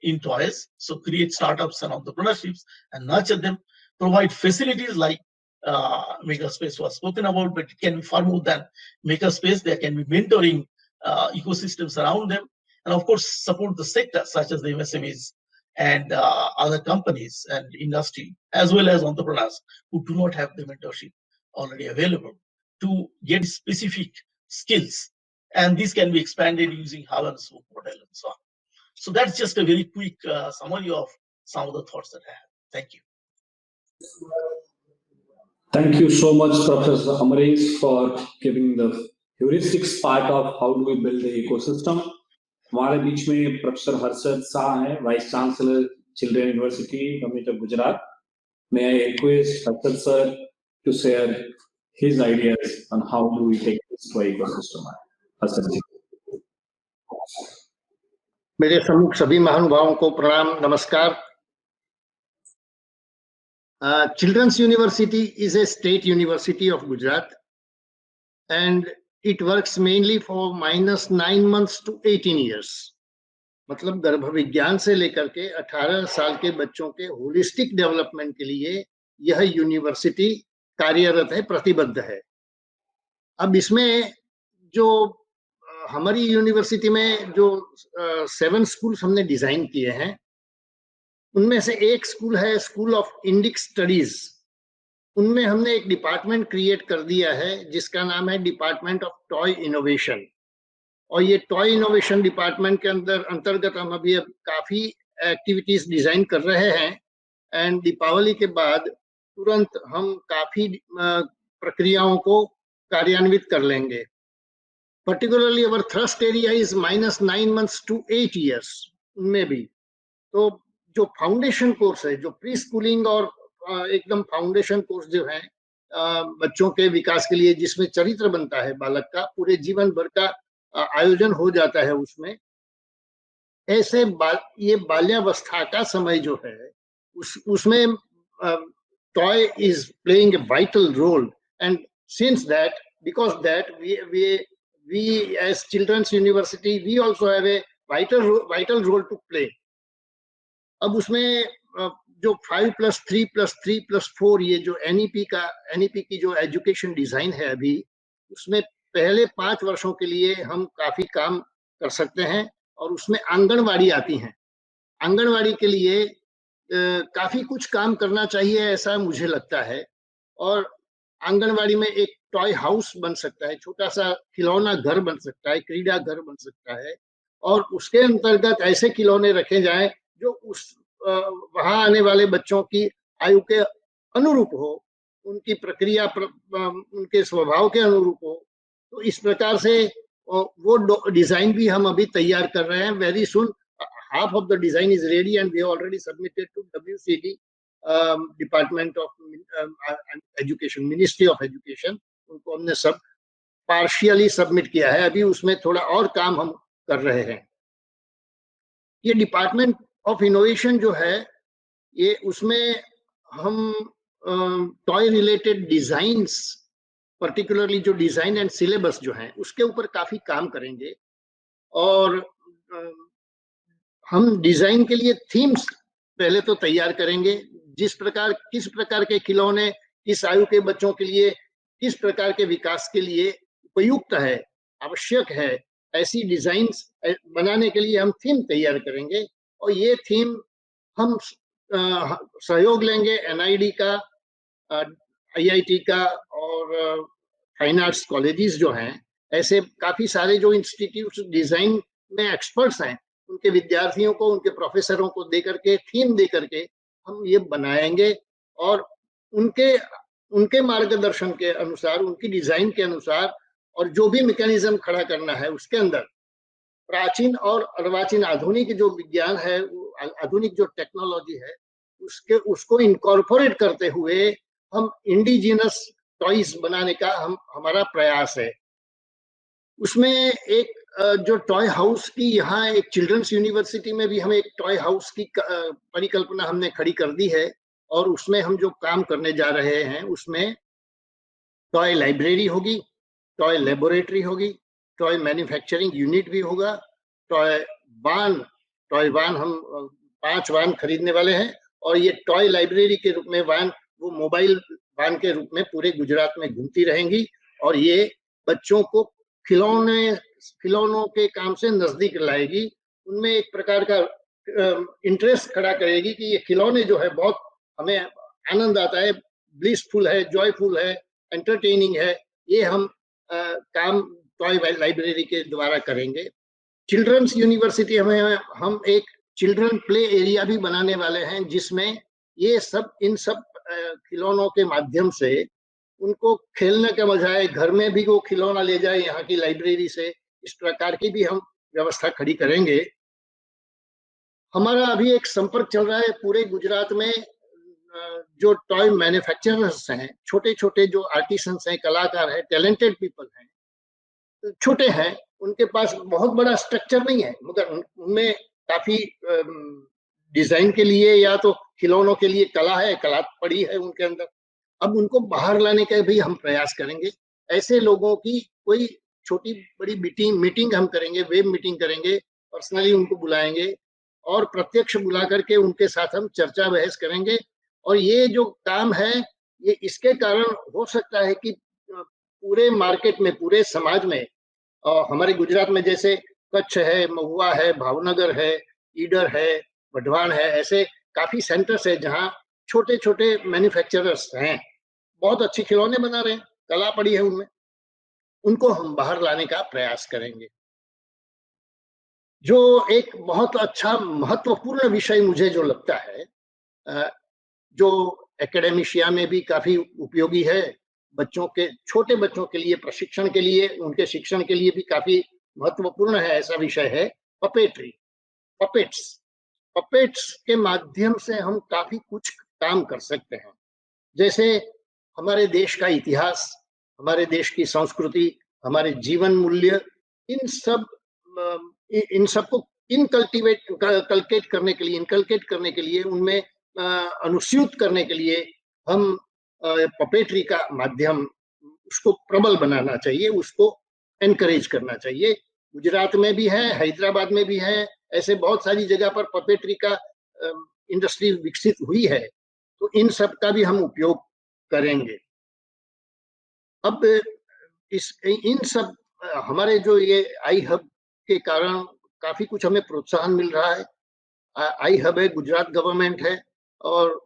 in toys, so create startups and entrepreneurships and nurture them, provide facilities like Makerspace was spoken about, but it can be far more than Makerspace. There can be mentoring ecosystems around them, and of course support the sector such as the MSMEs and other companies and industry, as well as entrepreneurs who do not have the mentorship already available, to get specific skills. And this can be expanded using hub and spoke model and so on. So that's just a very quick summary of some of the thoughts that I have. Thank you. Thank you so much, Professor Amaresh, for giving the heuristics part of how do we build the ecosystem. हमारे बीच में professor Harshad Shah हैं, vice chancellor children university government of Gujarat. May I request Harshad sir to share his ideas on how do we take this to ecosystem. Harshad ji. मेरे सम्मुख सभी महानुभावों को प्रणाम, नमस्कार. Children's University is a state university of Gujarat, and it works mainly for -9 months to 18 years. मतलब गर्भ विज्ञान से लेकर के 18 साल के बच्चों के होलिस्टिक डेवलपमेंट के लिए यह यूनिवर्सिटी कार्यरत है, प्रतिबद्ध है. अब इसमें जो हमारी यूनिवर्सिटी में जो 7 स्कूल्स हमने डिजाइन किए हैं, उनमें से एक स्कूल है स्कूल ऑफ इंडिक स्टडीज. उनमें हमने एक डिपार्टमेंट क्रिएट कर दिया है जिसका नाम है डिपार्टमेंट ऑफ टॉय इनोवेशन. और ये टॉय इनोवेशन डिपार्टमेंट के अंतर्गत हम अभी काफी एक्टिविटीज डिजाइन कर रहे हैं. एंड दीपावली के बाद तुरंत हम काफी प्रक्रियाओं को कार्यान्वित कर लेंगे. Particularly our thrust area is -9 months to 8 years. उनमें भी तो जो फाउंडेशन कोर्स है, जो प्री स्कूलिंग और एकदम फाउंडेशन कोर्स जो है बच्चों के विकास के लिए, जिसमें चरित्र बनता है बालक का, पूरे जीवन भर का आयोजन हो जाता है उसमें. ऐसे ये बाल्यावस्था का समय जो है उसमें toy is playing a vital role. And since that, because that we as children's university, we also have a vital role to play. अब उसमें जो 5+3+3+4 ये जो NEP की जो एजुकेशन डिजाइन है अभी, उसमें पहले 5 वर्षों के लिए हम काफी काम कर सकते हैं. और उसमें आंगनवाड़ी आती हैं. आंगनवाड़ी के लिए काफी कुछ काम करना चाहिए, ऐसा मुझे लगता है. और आंगनवाड़ी में एक टॉय हाउस बन सकता है, छोटा सा खिलौना घर बन सकता है, क्रीड़ा घर बन सकता है. और उसके अंतर्गत ऐसे खिलौने रखे जाएं जो उस वहां आने वाले बच्चों की आयु के अनुरूप हो, उनकी प्रक्रिया उनके स्वभाव के अनुरूप हो. तो इस प्रकार से वो डिजाइन भी हम अभी तैयार कर रहे हैं. Very soon half of the design is ready and we have already submitted to WCD, Department of Education, Ministry of Education. उनको हमने सब पार्शियली सबमिट किया है. अभी उसमें थोड़ा और काम हम कर रहे हैं. ये डिपार्टमेंट ऑफ इनोवेशन जो है, ये उसमें हम टॉय रिलेटेड डिजाइन्स, पर्टिकुलरली जो डिजाइन एंड सिलेबस जो है उसके ऊपर काफी काम करेंगे. और हम डिजाइन के लिए थीम्स पहले तो तैयार करेंगे, किस प्रकार के खिलौने किस आयु के बच्चों के लिए, किस प्रकार के विकास के लिए उपयुक्त है, आवश्यक है. ऐसी डिजाइन्स बनाने के लिए हम थीम तैयार करेंगे. और ये थीम हम सहयोग लेंगे NID का, IIT का और फाइन आर्ट्स कॉलेजेस जो हैं. ऐसे काफी सारे जो इंस्टीट्यूट डिजाइन में एक्सपर्ट्स हैं, उनके विद्यार्थियों को, उनके प्रोफेसरों को दे करके, थीम दे करके हम ये बनाएंगे. और उनके मार्गदर्शन के अनुसार, उनकी डिजाइन के अनुसार, और जो भी मैकेनिज्म खड़ा करना है उसके अंदर प्राचीन और अर्वाचीन आधुनिक जो विज्ञान है, आधुनिक जो टेक्नोलॉजी है, उसको इनकॉर्पोरेट करते हुए हम इंडिजिनस टॉयज बनाने का हमारा प्रयास है. उसमें एक जो टॉय हाउस की, यहाँ एक चिल्ड्रंस यूनिवर्सिटी में भी हम एक टॉय हाउस की परिकल्पना हमने खड़ी कर दी है. और उसमें हम जो काम करने जा रहे हैं, उसमें टॉय लाइब्रेरी होगी, टॉय लेबोरेटरी होगी, टॉय मैन्युफैक्चरिंग यूनिट भी होगा, टॉय वान हम 5 वान खरीदने वाले हैं. और ये टॉय लाइब्रेरी के रूप में वान, वो मोबाइल वान के रूप में पूरे गुजरात में घूमती रहेंगी. और ये बच्चों को खिलौनों के काम से नजदीक लाएगी. उनमें एक प्रकार का इंटरेस्ट खड़ा करेगी कि ये खिलौने जो है बहुत हमें आनंद आता है, ब्लिसफुल है, जॉयफुल है, एंटरटेनिंग है, ये हम काम टॉय लाइब्रेरी के द्वारा करेंगे। चिल्ड्रंस यूनिवर्सिटी हम एक चिल्ड्रन प्ले एरिया भी बनाने वाले हैं, जिसमें ये सब इन सब खिलौनों के माध्यम से उनको खेलने का मजा है, घर में भी वो खिलौना ले जाए यहाँ की लाइब्रेरी से, इस प्रकार की भी हम व्यवस्था खड़ी करेंगे। हमारा अभी एक संपर्क चल रहा है पूरे गुजरात में, जो टॉय मैन्युफैक्चरर्स हैं, छोटे छोटे जो आर्टिसंस हैं, कलाकार हैं, टैलेंटेड पीपल हैं, छोटे हैं, उनके पास बहुत बड़ा स्ट्रक्चर नहीं है, मगर उनमें काफी डिजाइन के लिए या तो खिलौनों के लिए कला पड़ी है उनके अंदर। अब उनको बाहर लाने का भी हम प्रयास करेंगे। ऐसे लोगों की कोई छोटी बड़ी मीटिंग हम करेंगे, वेब मीटिंग करेंगे, पर्सनली उनको बुलाएंगे और प्रत्यक्ष बुला करके उनके साथ हम चर्चा बहस करेंगे। और ये जो काम है, ये इसके कारण हो सकता है कि पूरे मार्केट में, पूरे समाज में, हमारे गुजरात में जैसे कच्छ है, महुआ है, भावनगर है, ईडर है, वढवाण है, ऐसे काफी सेंटर्स है जहाँ छोटे छोटे मैन्युफैक्चरर्स हैं, बहुत अच्छी खिलौने बना रहे हैं, कला पड़ी है उनमें, उनको हम बाहर लाने का प्रयास करेंगे। जो एक बहुत अच्छा महत्वपूर्ण विषय मुझे जो लगता है, जो एकेडेमिशिया में भी काफी उपयोगी है, छोटे बच्चों के लिए प्रशिक्षण के लिए, उनके शिक्षण के लिए भी काफी महत्वपूर्ण है, ऐसा विषय है पपेट्री, पपेट्स के माध्यम से हम काफी कुछ काम कर सकते हैं। जैसे हमारे देश का इतिहास, हमारे देश की संस्कृति, हमारे जीवन मूल्य, इन सबको इनकल्केट करने के लिए, उनमें अनुस्यूत करने के लिए हम पपेट्री का माध्यम, उसको प्रबल बनाना चाहिए, उसको एनकरेज करना चाहिए। गुजरात में भी है, हैदराबाद में भी है, ऐसे बहुत सारी जगह पर पपेट्री का इंडस्ट्री विकसित हुई है, तो इन सब का भी हम उपयोग करेंगे। अब इन सब हमारे जो ये आई हब के कारण काफी कुछ हमें प्रोत्साहन मिल रहा है। आई हब है, गुजरात गवर्नमेंट है और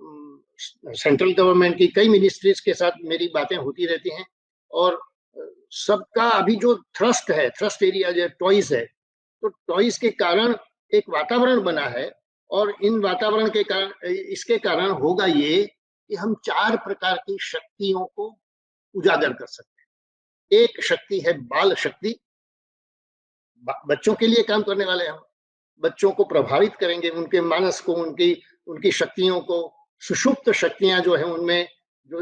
सेंट्रल गवर्नमेंट की कई मिनिस्ट्रीज के साथ मेरी बातें होती रहती हैं, और सबका अभी जो थ्रस्ट एरिया जो टॉयज है, तो टॉयज के कारण एक वातावरण बना है, और इन वातावरण के कारण, इसके कारण होगा ये कि हम 4 प्रकार की शक्तियों को उजागर कर सकते हैं। एक शक्ति है बाल शक्ति, बच्चों के लिए काम करने वाले हम, बच्चों को प्रभावित करेंगे, उनके मानस को, उनकी शक्तियों को, सुषुप्त शक्तियां जो है उनमें, जो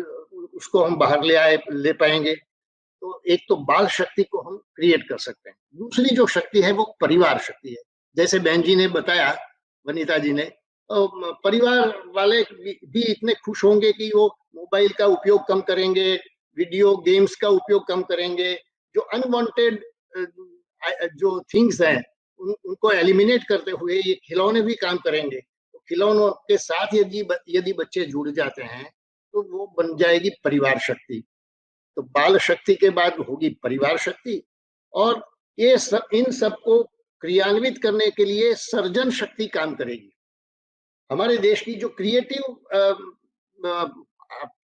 उसको हम बाहर ले पाएंगे। तो एक तो बाल शक्ति को हम क्रिएट कर सकते हैं। दूसरी जो शक्ति है वो परिवार शक्ति है। जैसे बहन जी ने बताया, वनिता जी ने, परिवार वाले भी इतने खुश होंगे कि वो मोबाइल का उपयोग कम करेंगे, वीडियो गेम्स का उपयोग कम करेंगे, जो अनवांटेड जो थिंग्स हैं उनको एलिमिनेट करते हुए ये खिलौने भी काम करेंगे। तो खिलौनों के साथ यदि बच्चे जुड़ जाते हैं तो वो बन जाएगी परिवार शक्ति। तो बाल शक्ति के बाद होगी परिवार शक्ति, और ये इन सबको क्रियान्वित करने के लिए सर्जन शक्ति काम करेगी। हमारे देश की जो क्रिएटिव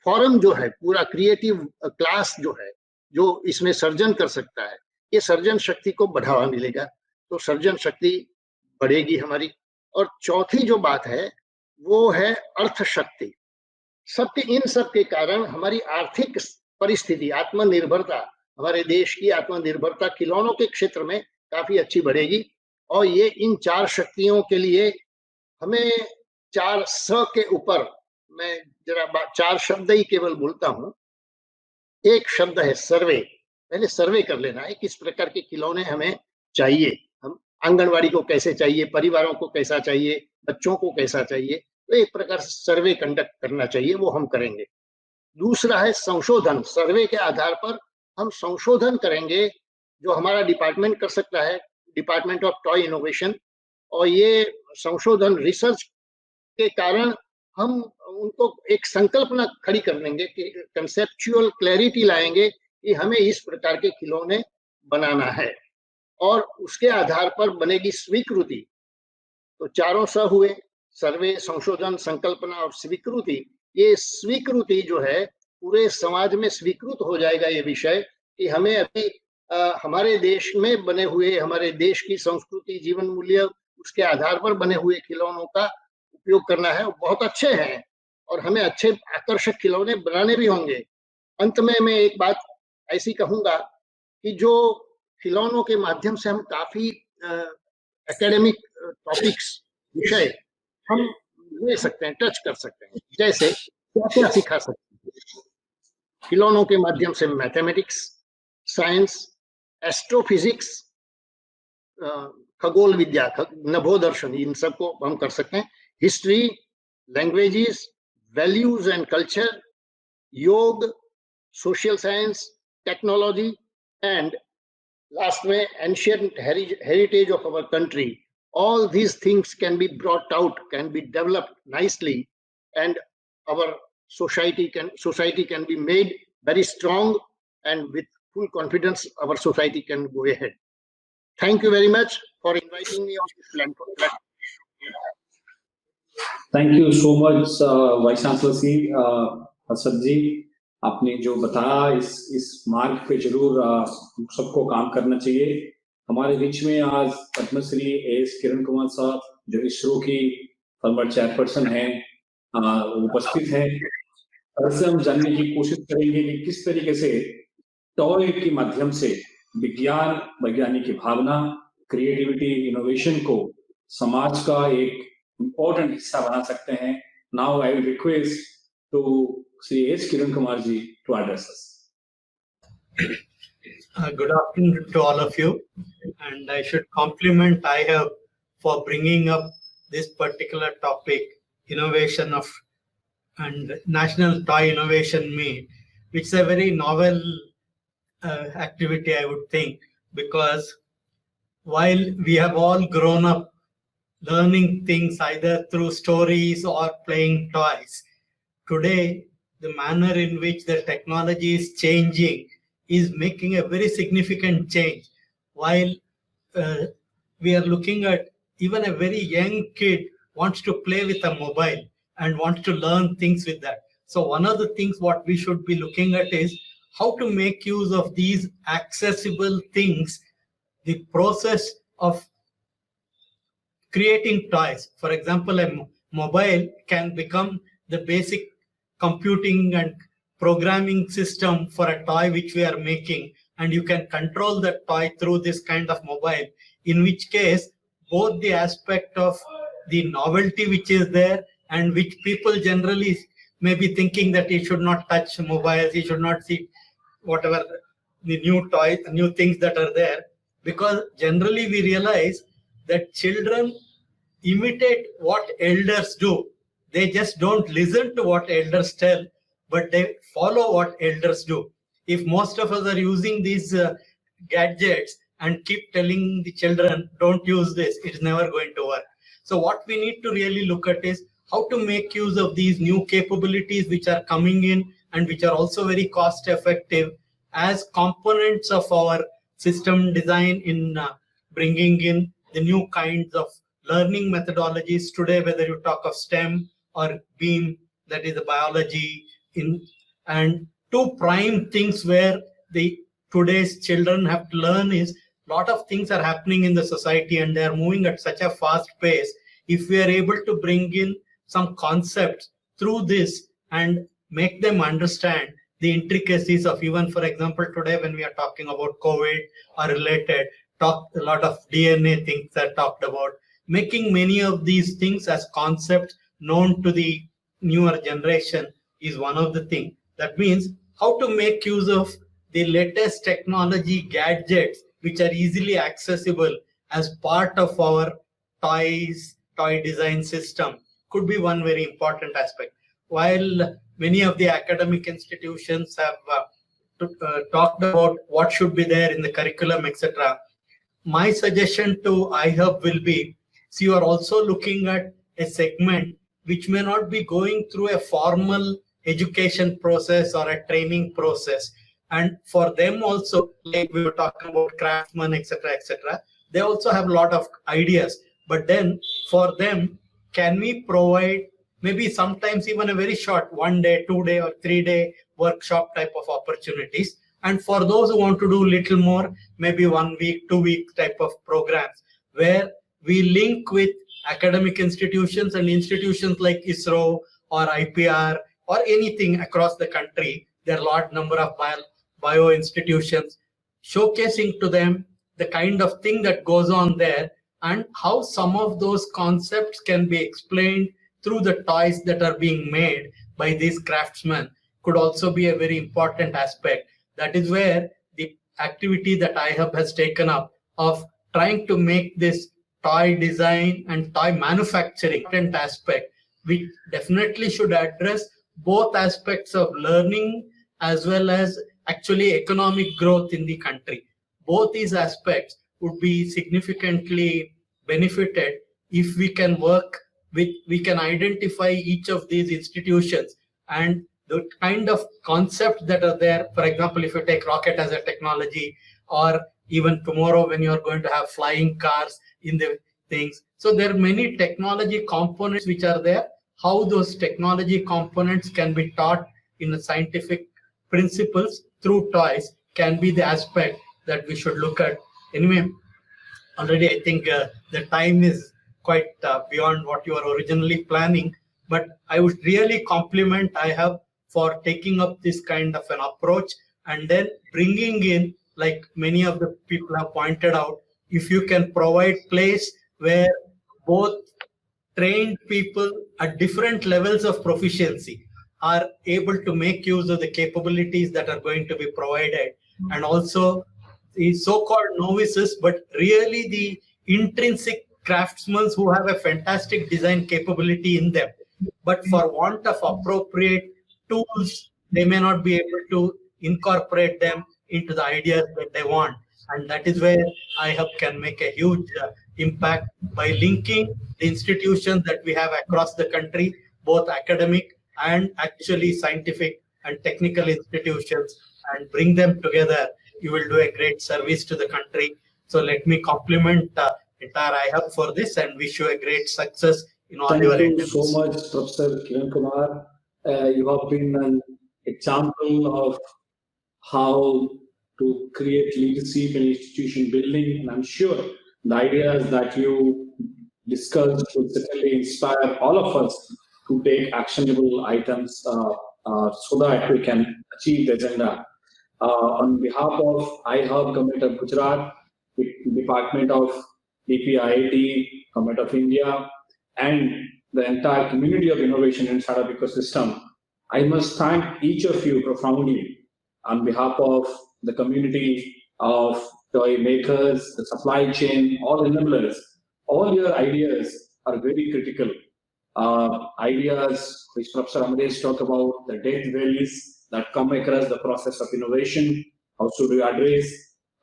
फॉरम जो है, पूरा क्रिएटिव क्लास जो है, जो इसमें सर्जन कर सकता है, ये सर्जन शक्ति को बढ़ावा मिलेगा, तो सर्जन शक्ति बढ़ेगी हमारी। और चौथी जो बात है वो है अर्थ शक्ति। इन सब के कारण हमारी आर्थिक परिस्थिति, आत्मनिर्भरता, हमारे देश की आत्मनिर्भरता खिलौनों के क्षेत्र में काफी अच्छी बढ़ेगी। और ये इन 4 शक्तियों के लिए हमें 4 स के ऊपर, मैं जरा 4 शब्द ही केवल बोलता हूं। एक शब्द है सर्वे। पहले सर्वे कर लेना है किस प्रकार के खिलौने हमें चाहिए, हम आंगनवाड़ी को कैसे चाहिए, परिवारों को कैसा चाहिए, बच्चों को कैसा चाहिए, तो एक प्रकार से सर्वे कंडक्ट करना चाहिए, वो हम करेंगे। दूसरा है संशोधन। सर्वे के आधार पर हम संशोधन करेंगे, जो हमारा डिपार्टमेंट कर सकता है, डिपार्टमेंट ऑफ टॉय इनोवेशन। और ये संशोधन रिसर्च के कारण हम उनको एक संकल्पना खड़ी कर देंगे कि कंसेप्चुअल क्लैरिटी लाएंगे कि हमें इस प्रकार के खिलौने बनाना है, और उसके आधार पर बनेगी स्वीकृति। तो चारों स हुए, सर्वे, संशोधन, संकल्पना और स्वीकृति। ये स्वीकृति जो है पूरे समाज में स्वीकृत हो जाएगा ये विषय कि हमें अभी हमारे देश में बने हुए, हमारे देश की संस्कृति, जीवन मूल्य, उसके आधार पर बने हुए खिलौनों का उपयोग करना है। बहुत अच्छे हैं और हमें अच्छे आकर्षक खिलौने बनाने भी होंगे। अंत में मैं एक बात ऐसी कहूंगा कि जो खिलौनों के माध्यम से हम काफी एकेडमिक टॉपिक्स, विषय हम ले सकते हैं, टच कर सकते हैं। जैसे क्या क्या सिखा सकते हैं खिलौनों के माध्यम से? मैथमेटिक्स, साइंस, एस्ट्रोफिजिक्स, खगोल विद्या, नभोदर्शन, इन सबको हम कर सकते हैं। History, languages, values and culture, yoga, social science, technology and last में ancient heritage of our country. All these things can be brought out, can be developed nicely, and our society can be made very strong, and with full confidence our society can go ahead. Thank you very much for inviting me on this platform. Thank you so much, Vice Chancellor जी, हर्षद जी, आपने जो बताया इस मार्ग पे जरूर सबको काम करना चाहिए। हमारे बीच में आज पद्मश्री एस किरण कुमार साहब, जो इसरो की फॉर्मर चेयरपर्सन हैं, उपस्थित हैं। ऐसे हम जानने की कोशिश करेंगे कि किस तरीके से टॉय के माध्यम से विज्ञान, वैज्ञानिक की भावना, क्रिएटिविटी, इनोवेशन को समाज का एक इम्पोर्टेंट हिस्सा बना सकते हैं। Now I will request to Shri S Kiran Kumar ji to address us. Good afternoon to all of you, and I should compliment IHub for bringing up this particular topic, innovation of and National Toy Innovation Meet, which is a very novel activity, I would think, because while we have all grown up learning things either through stories or playing toys, today the manner in which the technology is changing is making a very significant change. While we are looking at even a very young kid wants to play with a mobile and wants to learn things with that. So one of the things what we should be looking at is how to make use of these accessible things, the process of creating toys. For example, a mobile can become the basic computing and programming system for a toy which we are making, and you can control the toy through this kind of mobile, in which case both the aspect of the novelty which is there, and which people generally may be thinking that he should not touch mobiles, he should not see whatever the new toys, new things that are there, because generally we realize that children imitate what elders do. They just don't listen to what elders tell, but they follow what elders do. If most of us are using these gadgets and keep telling the children, don't use this, it's never going to work. So what we need to really look at is how to make use of these new capabilities which are coming in and which are also very cost effective as components of our system design in bringing in the new kinds of learning methodologies today, whether you talk of STEM or BEAM, that is the biology, and two prime things where the today's children have to learn is a lot of things are happening in the society and they are moving at such a fast pace. If we are able to bring in some concepts through this and make them understand the intricacies of, even for example today when we are talking about COVID or related, a lot of DNA things are talked about, making many of these things as concepts known to the newer generation is one of the things. That means how to make use of the latest technology gadgets which are easily accessible as part of our toy design system could be one very important aspect. While many of the academic institutions have talked about what should be there in the curriculum, etc., my suggestion to iHub will be, so you are also looking at a segment which may not be going through a formal education process or a training process. And for them also, like we were talking about craftsmen, etc., they also have a lot of ideas. But then for them, can we provide maybe sometimes even a very short 1 day, 2 day or 3 day workshop type of opportunities? And for those who want to do little more, maybe 1 week, 2 week type of programs where we link with academic institutions and institutions like ISRO or IPR or anything across the country. There are a large number of bio institutions, showcasing to them the kind of thing that goes on there and how some of those concepts can be explained through the toys that are being made by these craftsmen could also be a very important aspect. That is where the activity that iHub has taken up of trying to make this toy design and toy manufacturing aspect, we definitely should address both aspects of learning as well as actually economic growth in the country. Both these aspects would be significantly benefited if we can work with, we can identify each of these institutions and the kind of concepts that are there. For example, if you take rocket as a technology, or even tomorrow when you're going to have flying cars in the things. So there are many technology components which are there. How those technology components can be taught in the scientific principles through toys can be the aspect that we should look at. Anyway, already I think the time is quite beyond what you were originally planning, but I would really compliment iHub for taking up this kind of an approach and then bringing in, like many of the people have pointed out, if you can provide place where both trained people at different levels of proficiency are able to make use of the capabilities that are going to be provided, and also the so-called novices, but really the intrinsic craftsmen who have a fantastic design capability in them, but for want of appropriate tools, they may not be able to incorporate them into the ideas that they want. And that is where iHub can make a huge impact by linking the institutions that we have across the country, both academic and actually scientific and technical institutions, and bring them together. You will do a great service to the country. So let me compliment entire iHub for this and wish you a great success in all your endeavors. Thank you so much, Professor Kiran Kumar. You have been an example of how to create leadership and institution building, and I'm sure the ideas that you discussed will certainly inspire all of us to take actionable items so that we can achieve the agenda. On behalf of iHub, Government of Gujarat, Department of DPIIT, Government of India, and the entire community of innovation and startup ecosystem, I must thank each of you profoundly on behalf of the community of toy makers, the supply chain, all enablers. All your ideas are very critical. Ideas which Professor Amadesh talked about, the death valleys that come across the process of innovation, how should we address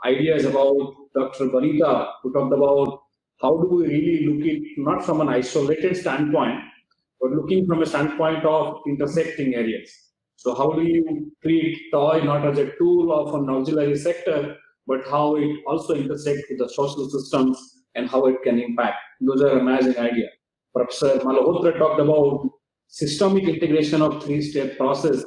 ideas about Dr. Vanita, who talked about how do we really look at not from an isolated standpoint, but looking from a standpoint of intersecting areas. So how do you treat toy not as a tool of an auxiliary sector, but how it also intersects with the social systems and how it can impact. Those are amazing ideas. Professor Malhotra talked about systemic integration of three-step process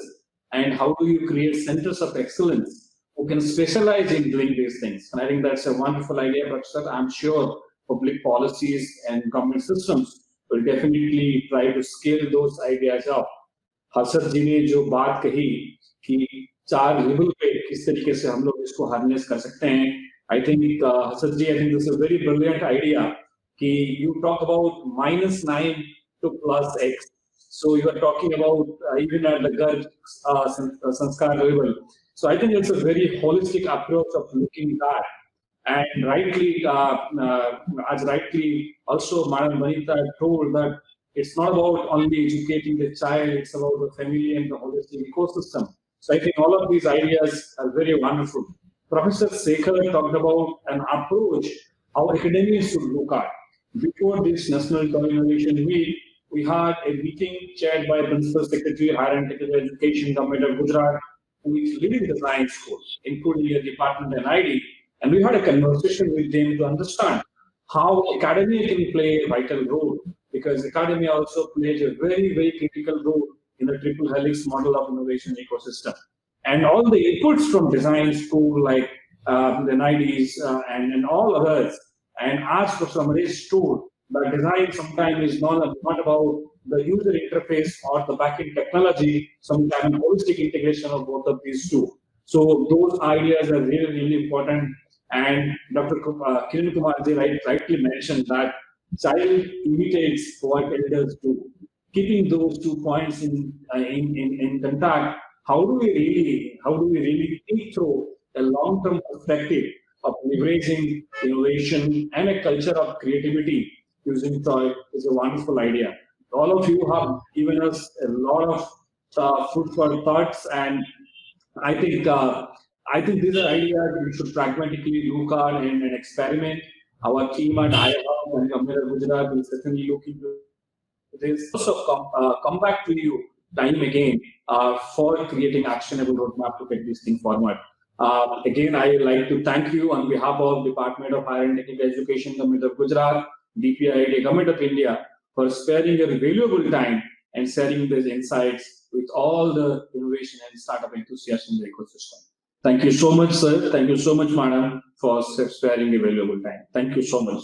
and how do you create centers of excellence who can specialize in doing these things. And I think that's a wonderful idea, Professor. I'm sure public policies and government systems will definitely try to scale those ideas up. Harshad ji ने जो बात कही कि 4 level पे किस तरीके से हम लोग इसको हार्नेस कर सकते हैं, I think Harshad ji, I think this is a very brilliant idea कि you talk about -9 to +X. So you are talking about even at the Garg Sanskar level. So I think it's a very holistic approach of looking at that. And rightly, as rightly also Madam Vanita told that it's not about only educating the child, it's about the family and the holistic ecosystem. So I think all of these ideas are very wonderful. Professor Sekhar talked about an approach how academia should look at. Before this National Toy Innovation Week, we had a meeting chaired by Principal Secretary, Higher and Technical Education, Government of Gujarat, who is leading the science school, including the department and ID. And we had a conversation with them to understand how academia can play a vital role, because academia also plays a very, very critical role in the triple helix model of innovation ecosystem. And all the inputs from design school like the NIDs and all others, and as Professor Maresh told, the design sometimes is not about the user interface or the backend technology, sometimes holistic integration of both of these two. So those ideas are really, really important. And Dr. Kiran Kumarji rightly mentioned that child imitates what elders do. Keeping those 2 points in contact, how do we really think through a long-term perspective of leveraging innovation and a culture of creativity using toy is a wonderful idea. All of you have given us a lot of food for thoughts, and I think these are ideas we should pragmatically look at and experiment. Our team at IIHub and Government of Gujarat will certainly look into this. Also, come back to you time again for creating actionable roadmap to get this thing forward. Again, I would like to thank you on behalf of Department of Higher and Technical Education, Government of Gujarat, DPIIT, Government of India, for sparing your valuable time and sharing these insights with all the innovation and startup enthusiasts in the ecosystem. Thank you so much, sir. Thank you so much, madam, for sparing your valuable time. Thank you so much.